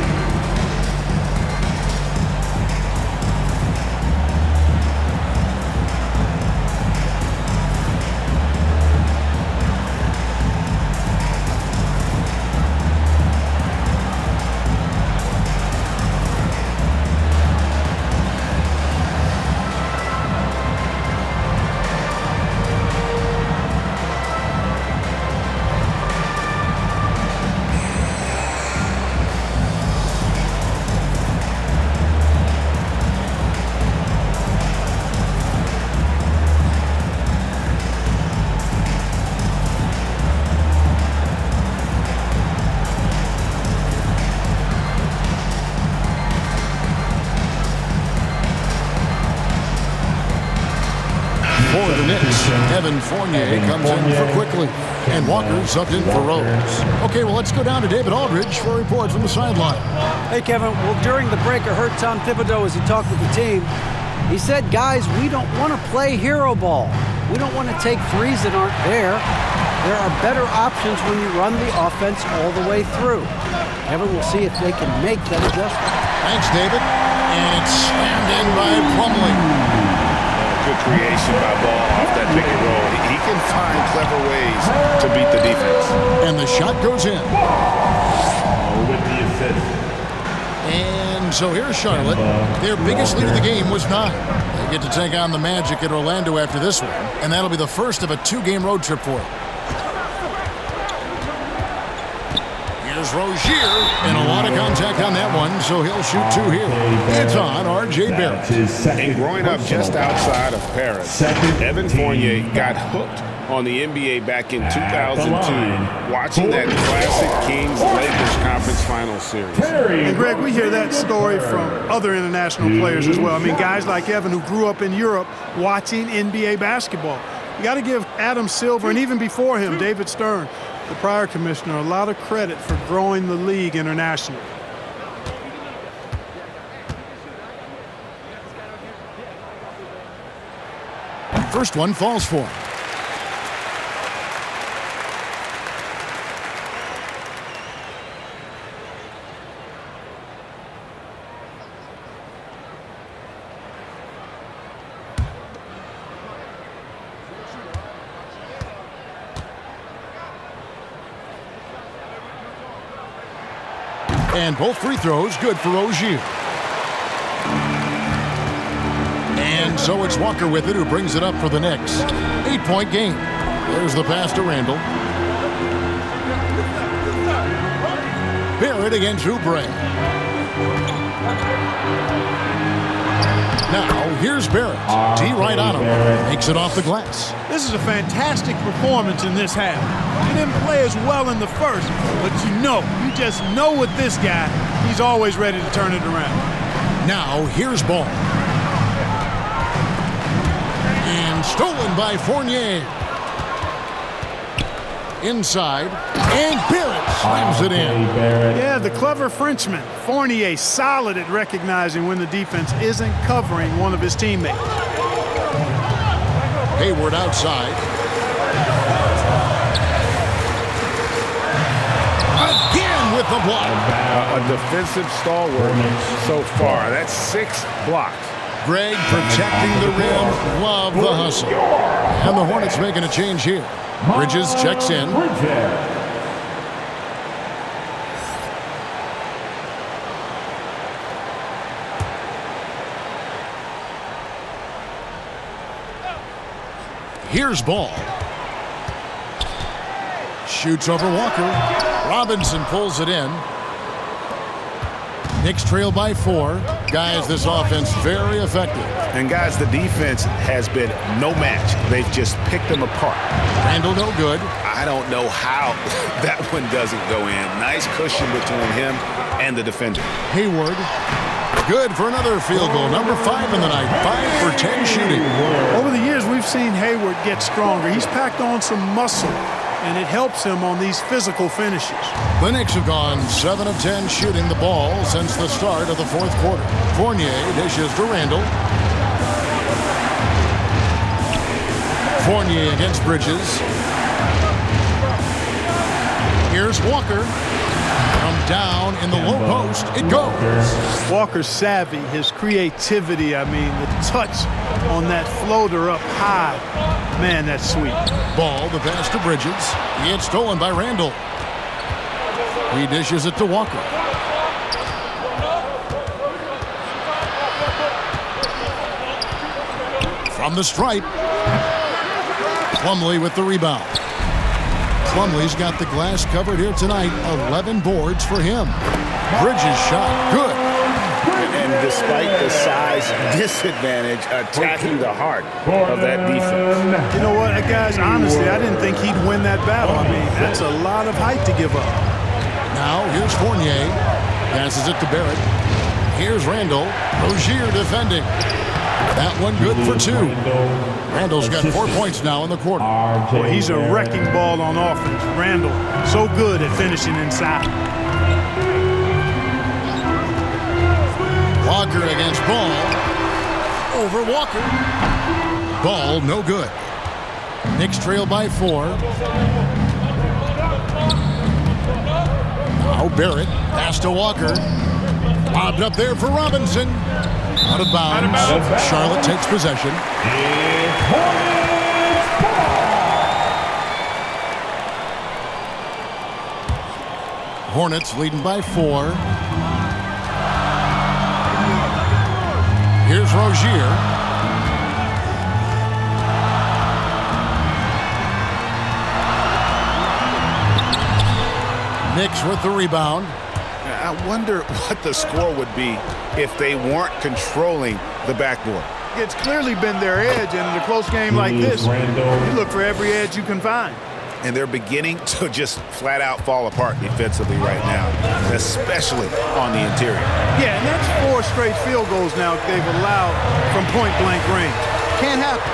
Evan Fournier comes in for Quickly. And Walker subbed in for Rose. Okay, well, let's go down to David Aldridge for a report from the sideline. Hey, Kevin. Well, during the break, I heard Tom Thibodeau as he talked with the team. He said, guys, we don't want to play hero ball. We don't want to take threes that aren't there. There are better options when you run the offense all the way through. Kevin, we'll see if they can make that adjustment. Thanks, David. And it's slammed in by Plumlee. Good creation by Ball off that pick and roll. He can find clever ways to beat the defense. And the shot goes in. With the assist. And so here's Charlotte. Their biggest lead of the game was 9. They get to take on the Magic at Orlando after this one. And that'll be the first of a 2-game road trip for them. Here's Rozier, and a lot of contact on that one, so he'll shoot 2 here. It's on R.J. Barrett. And growing up just outside of Paris, Evan Fournier got hooked on the NBA back in 2002, watching that classic Kings-Lakers Conference Finals series. And, Greg, we hear that story from other international players as well. I mean, guys like Evan who grew up in Europe watching NBA basketball. You got to give Adam Silver, and even before him, David Stern, the prior commissioner, a lot of credit for growing the league internationally. First one falls for him. And both free throws good for Rozier. And so it's Walker with it, who brings it up for the Knicks. 8-point game. There's the pass to Randall. Barrett against Oubre. Now, here's Barrett. T right on him. Makes it off the glass. This is a fantastic performance in this half. He didn't play as well in the first, but you just know with this guy, he's always ready to turn it around. Now, here's Ball. And stolen by Fournier. Inside, and Barrett slams it in. Yeah, the clever Frenchman. Fournier solid at recognizing when the defense isn't covering one of his teammates. Hayward outside. Again with the block. A defensive stalwart so far. That's 6 blocks. Greg protecting the rim. Love the hustle. And the Hornets making a change here. Bridges checks in. Here's Ball. Shoots over Walker. Robinson pulls it in. Knicks trail by 4. Guys, this offense very effective. And guys, the defense has been no match. They've just picked them apart. Randall no good. I don't know how that one doesn't go in. Nice cushion between him and the defender. Hayward. Good for another field goal. Number 5 in the night. 5 for 10 shooting. Over the years, we've seen Hayward get stronger. He's packed on some muscle, and it helps him on these physical finishes. The Knicks have gone 7 of 10 shooting the ball since the start of the 4th quarter. Fournier dishes to Randall. Fournier against Bridges. Here's Walker. From down in the low post, it goes. Walker's savvy, his creativity, the touch on that floater up high. Man, that's sweet. Ball, the pass to Bridges. It's stolen by Randall. He dishes it to Walker. From the stripe. Plumlee with the rebound. Plumlee's got the glass covered here tonight. 11 boards for him. Bridges shot. Good. And despite the size disadvantage, attacking the heart of that defense. You know what, guys, honestly, I didn't think he'd win that battle. That's a lot of height to give up. Now, here's Fournier. Passes it to Barrett. Here's Randall. Rozier defending. That one good for 2. Randall's got 4 points now in the quarter. Boy, he's a wrecking ball on offense. Randall, so good at finishing inside. Walker against Ball. Over Walker. Ball, no good. Knicks trail by 4. Now Barrett, pass to Walker. Lobbed up there for Robinson. Out of bounds. Charlotte takes possession. Hornets leading by 4. Here's Rozier. Knicks with the rebound. I wonder what the score would be if they weren't controlling the backboard. It's clearly been their edge, and in a close game like this, you look for every edge you can find. And they're beginning to just flat out fall apart defensively right now, especially on the interior. Yeah, and that's 4 straight field goals now they've allowed from point-blank range. Can't happen.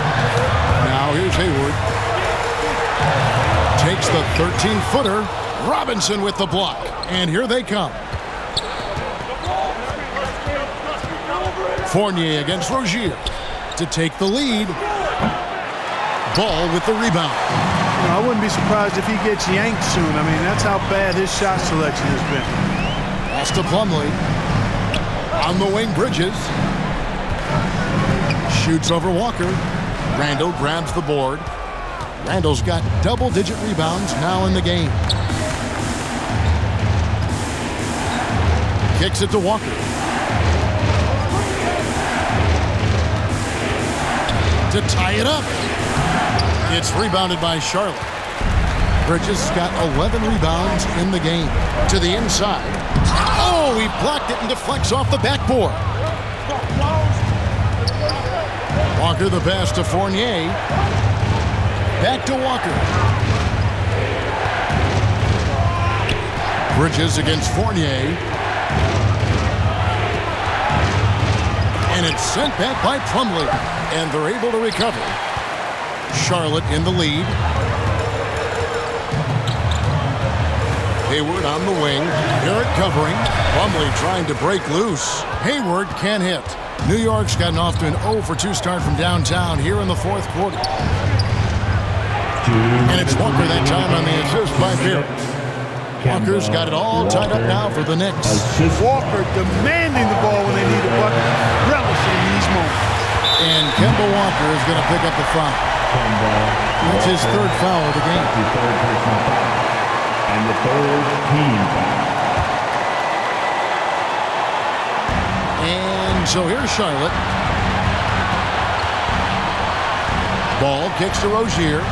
Now here's Hayward. Takes the 13-footer. Robinson with the block. And here they come. Fournier against Rozier to take the lead. Ball with the rebound. I wouldn't be surprised if he gets yanked soon. I mean, that's how bad his shot selection has been. Pass to Plumlee. On the wing, Bridges. Shoots over Walker. Randall grabs the board. Randall's got double-digit rebounds now in the game. Kicks it to Walker. To tie it up. It's rebounded by Charlotte. Bridges got 11 rebounds in the game. To the inside. Oh, he blocked it and deflects off the backboard. Walker the pass to Fournier. Back to Walker. Bridges against Fournier. And it's sent back by Plumlee. And they're able to recover. Charlotte in the lead. Hayward on the wing. Barrett covering. Plumlee trying to break loose. Hayward can't hit. New York's gotten off to an 0-for-2 start from downtown here in the 4th quarter. And it's Walker that time on the assist by Barrett. Walker's got it all tied up now for the Knicks. Walker demanding the ball when they need a bucket. Relishing these moments. And Kemba Walker is going to pick up the foul. That's his 3rd foul of the game. And the 3rd team foul. And so here's Charlotte. Ball kicks to Rozier.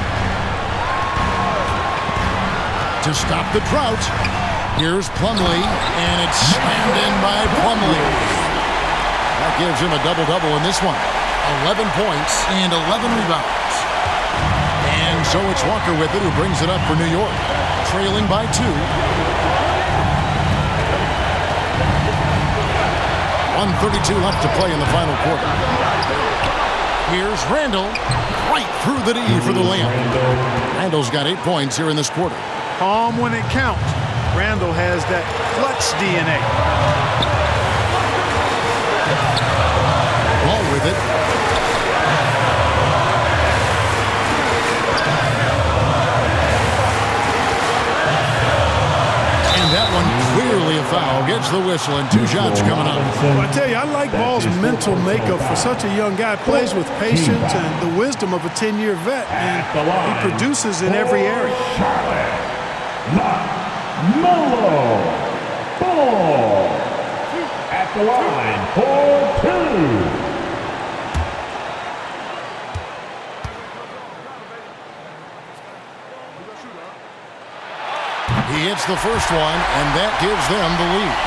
To stop the drought. Here's Plumlee. And it's slammed in by Plumlee. That gives him a double-double in this one. 11 points and 11 rebounds. And so it's Walker with it who brings it up for New York. Trailing by 2. 1:32 left to play in the final quarter. Here's Randall. Right through the D for the layup. Randall's got 8 points here in this quarter. Calm when it counts. Randall has that clutch DNA. Ball with it. And that one clearly a foul. Gets the whistle and 2 shots coming up. Well, I tell you, I like Ball's mental makeup for such a young guy. Plays with patience and the wisdom of a 10-year vet. And he produces in every area. Melo Ball at the line for 2. He hits the first one, and that gives them the lead.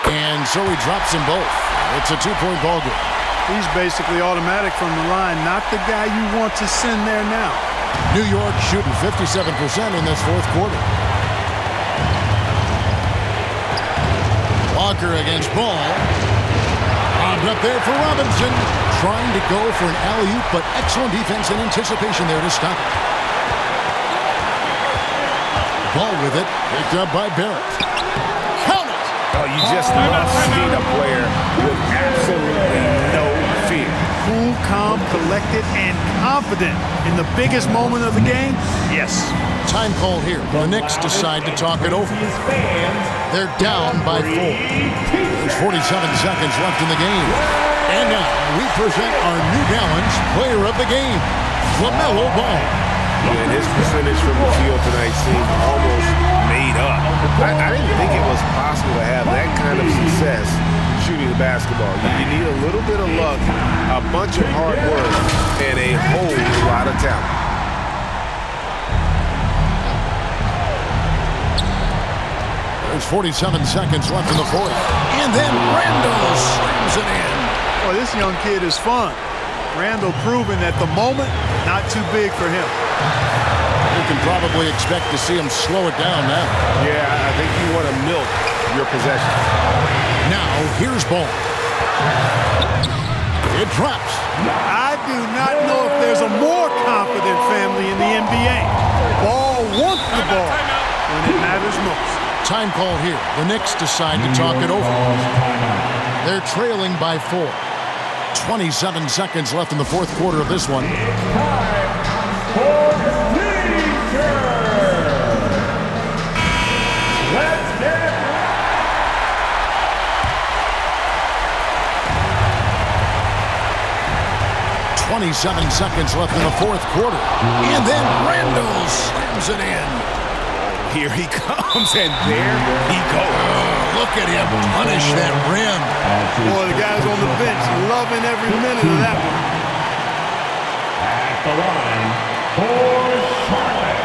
And so he drops them both. It's a 2-point ball game. He's basically automatic from the line, not the guy you want to send there now. New York shooting 57% in this fourth quarter. Walker against Ball. Bombed up there for Robinson. Trying to go for an alley-oop, but excellent defense and anticipation there to stop it. Ball with it. Picked up by Barrett. Count it! Oh, you just love seeing a player with absolutely no fear. Cool, calm, collected, and confident in the biggest moment of the game? Yes. Time call here. The Knicks decide to talk it over. They're down by 4. There's 47 seconds left in the game. And now we present our New Balance player of the game, LaMelo Ball. And his percentage from the field tonight seemed almost made up. I didn't think it was possible to have that kind of success shooting the basketball. You need a little bit of luck, a bunch of hard work, and a whole lot of talent. There's 47 seconds left in the fourth. And then Randall slams it in. Boy, this young kid is fun. Randall proving that the moment, not too big for him. You can probably expect to see him slow it down now. Yeah, I think you want to milk your possession. Now, here's Ball. It drops. I do not know if there's a more confident family in the NBA. Ball wants the ball when it matters most. Time call here. The Knicks decide to talk it over. They're trailing by 4. 27 seconds left in the fourth quarter of this one. Time for Teacher. Let's get 27 seconds left in the fourth quarter. And then Randall slams it in. Here he comes, and there he goes. Look at him punish that rim. Boy, the guys on the bench loving every minute of that one. At the line for Charlotte,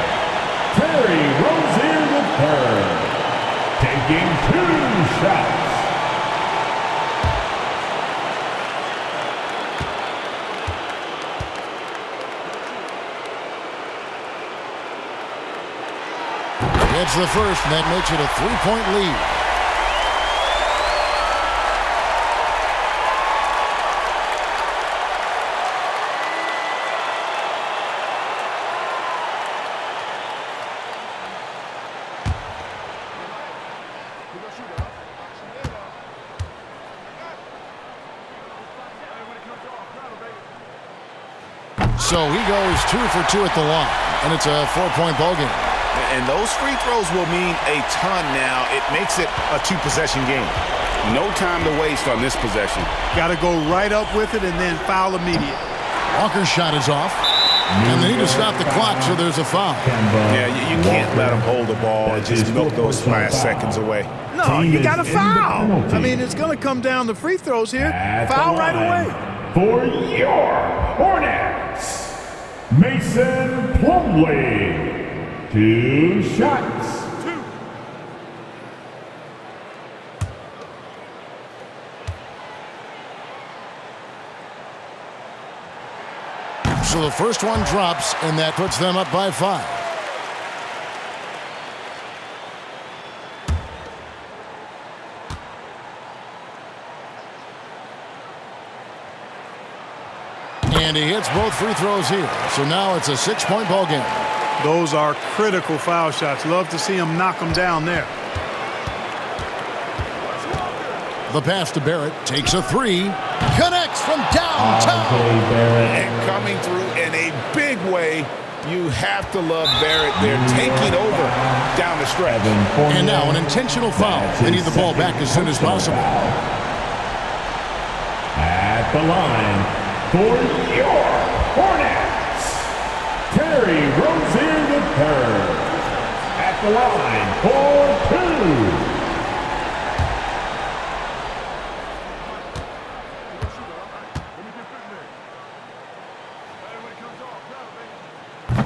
Terry Rozier III, taking 2 shots. It's the first, and that makes it a 3-point lead. So he goes 2 for 2 at the line, and it's a 4-point ball game. And those free throws will mean a ton now. It makes it a 2-possession game. No time to waste on this possession. Got to go right up with it and then foul immediate. Walker's shot is off. And they need to stop the clock, so there's a foul. Yeah, you can't let him hold the ball and just milk those last seconds away. No, you got to foul. I mean, it's going to come down to free throws here. Foul right away. For York Hornets, Mason Plumlee. 2 shots. So the first one drops, and that puts them up by 5. And he hits both free throws here. So now it's a 6-point ball game. Those are critical foul shots. Love to see him knock them down there. The pass to Barrett, takes a 3, connects from downtown. And coming through in a big way. You have to love Barrett there, taking over down the stretch. And now an intentional foul. They need the ball back as soon as possible. At the line for York Hornets, Terry Rozier III. At the line for 2.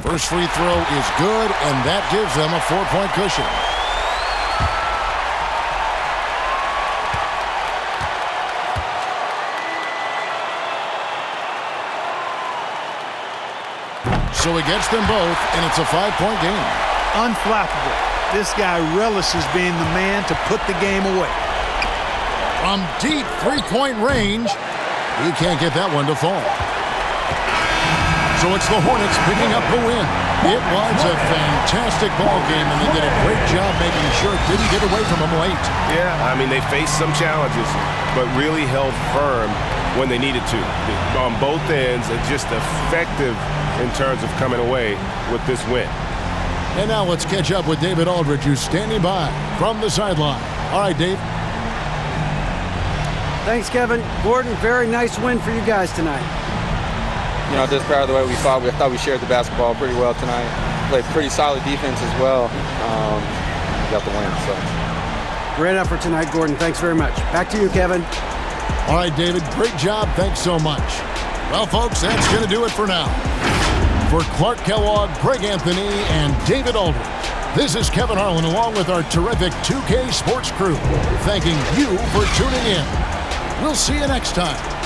First free throw is good, and that gives them a 4-point cushion. So he gets them both, and it's a 5-point game. Unflappable. This guy relishes being the man to put the game away. From deep three-point range, he can't get that one to fall. So it's the Hornets picking up the win. It was a fantastic ball game, and they did a great job making sure it didn't get away from them late. Yeah, I mean, they faced some challenges, but really held firm when they needed to. On both ends, it's just effective in terms of coming away with this win. And now let's catch up with David Aldridge, who's standing by from the sideline. All right, Dave. Thanks, Kevin. Gordon, very nice win for you guys tonight. You know, just proud of the way we fought. I thought we shared the basketball pretty well tonight. Played pretty solid defense as well. Got the win, so. Great effort tonight, Gordon. Thanks very much. Back to you, Kevin. All right, David. Great job. Thanks so much. Well, folks, that's going to do it for now. For Clark Kellogg, Greg Anthony, and David Aldridge, this is Kevin Harlan along with our terrific 2K Sports crew, thanking you for tuning in. We'll see you next time.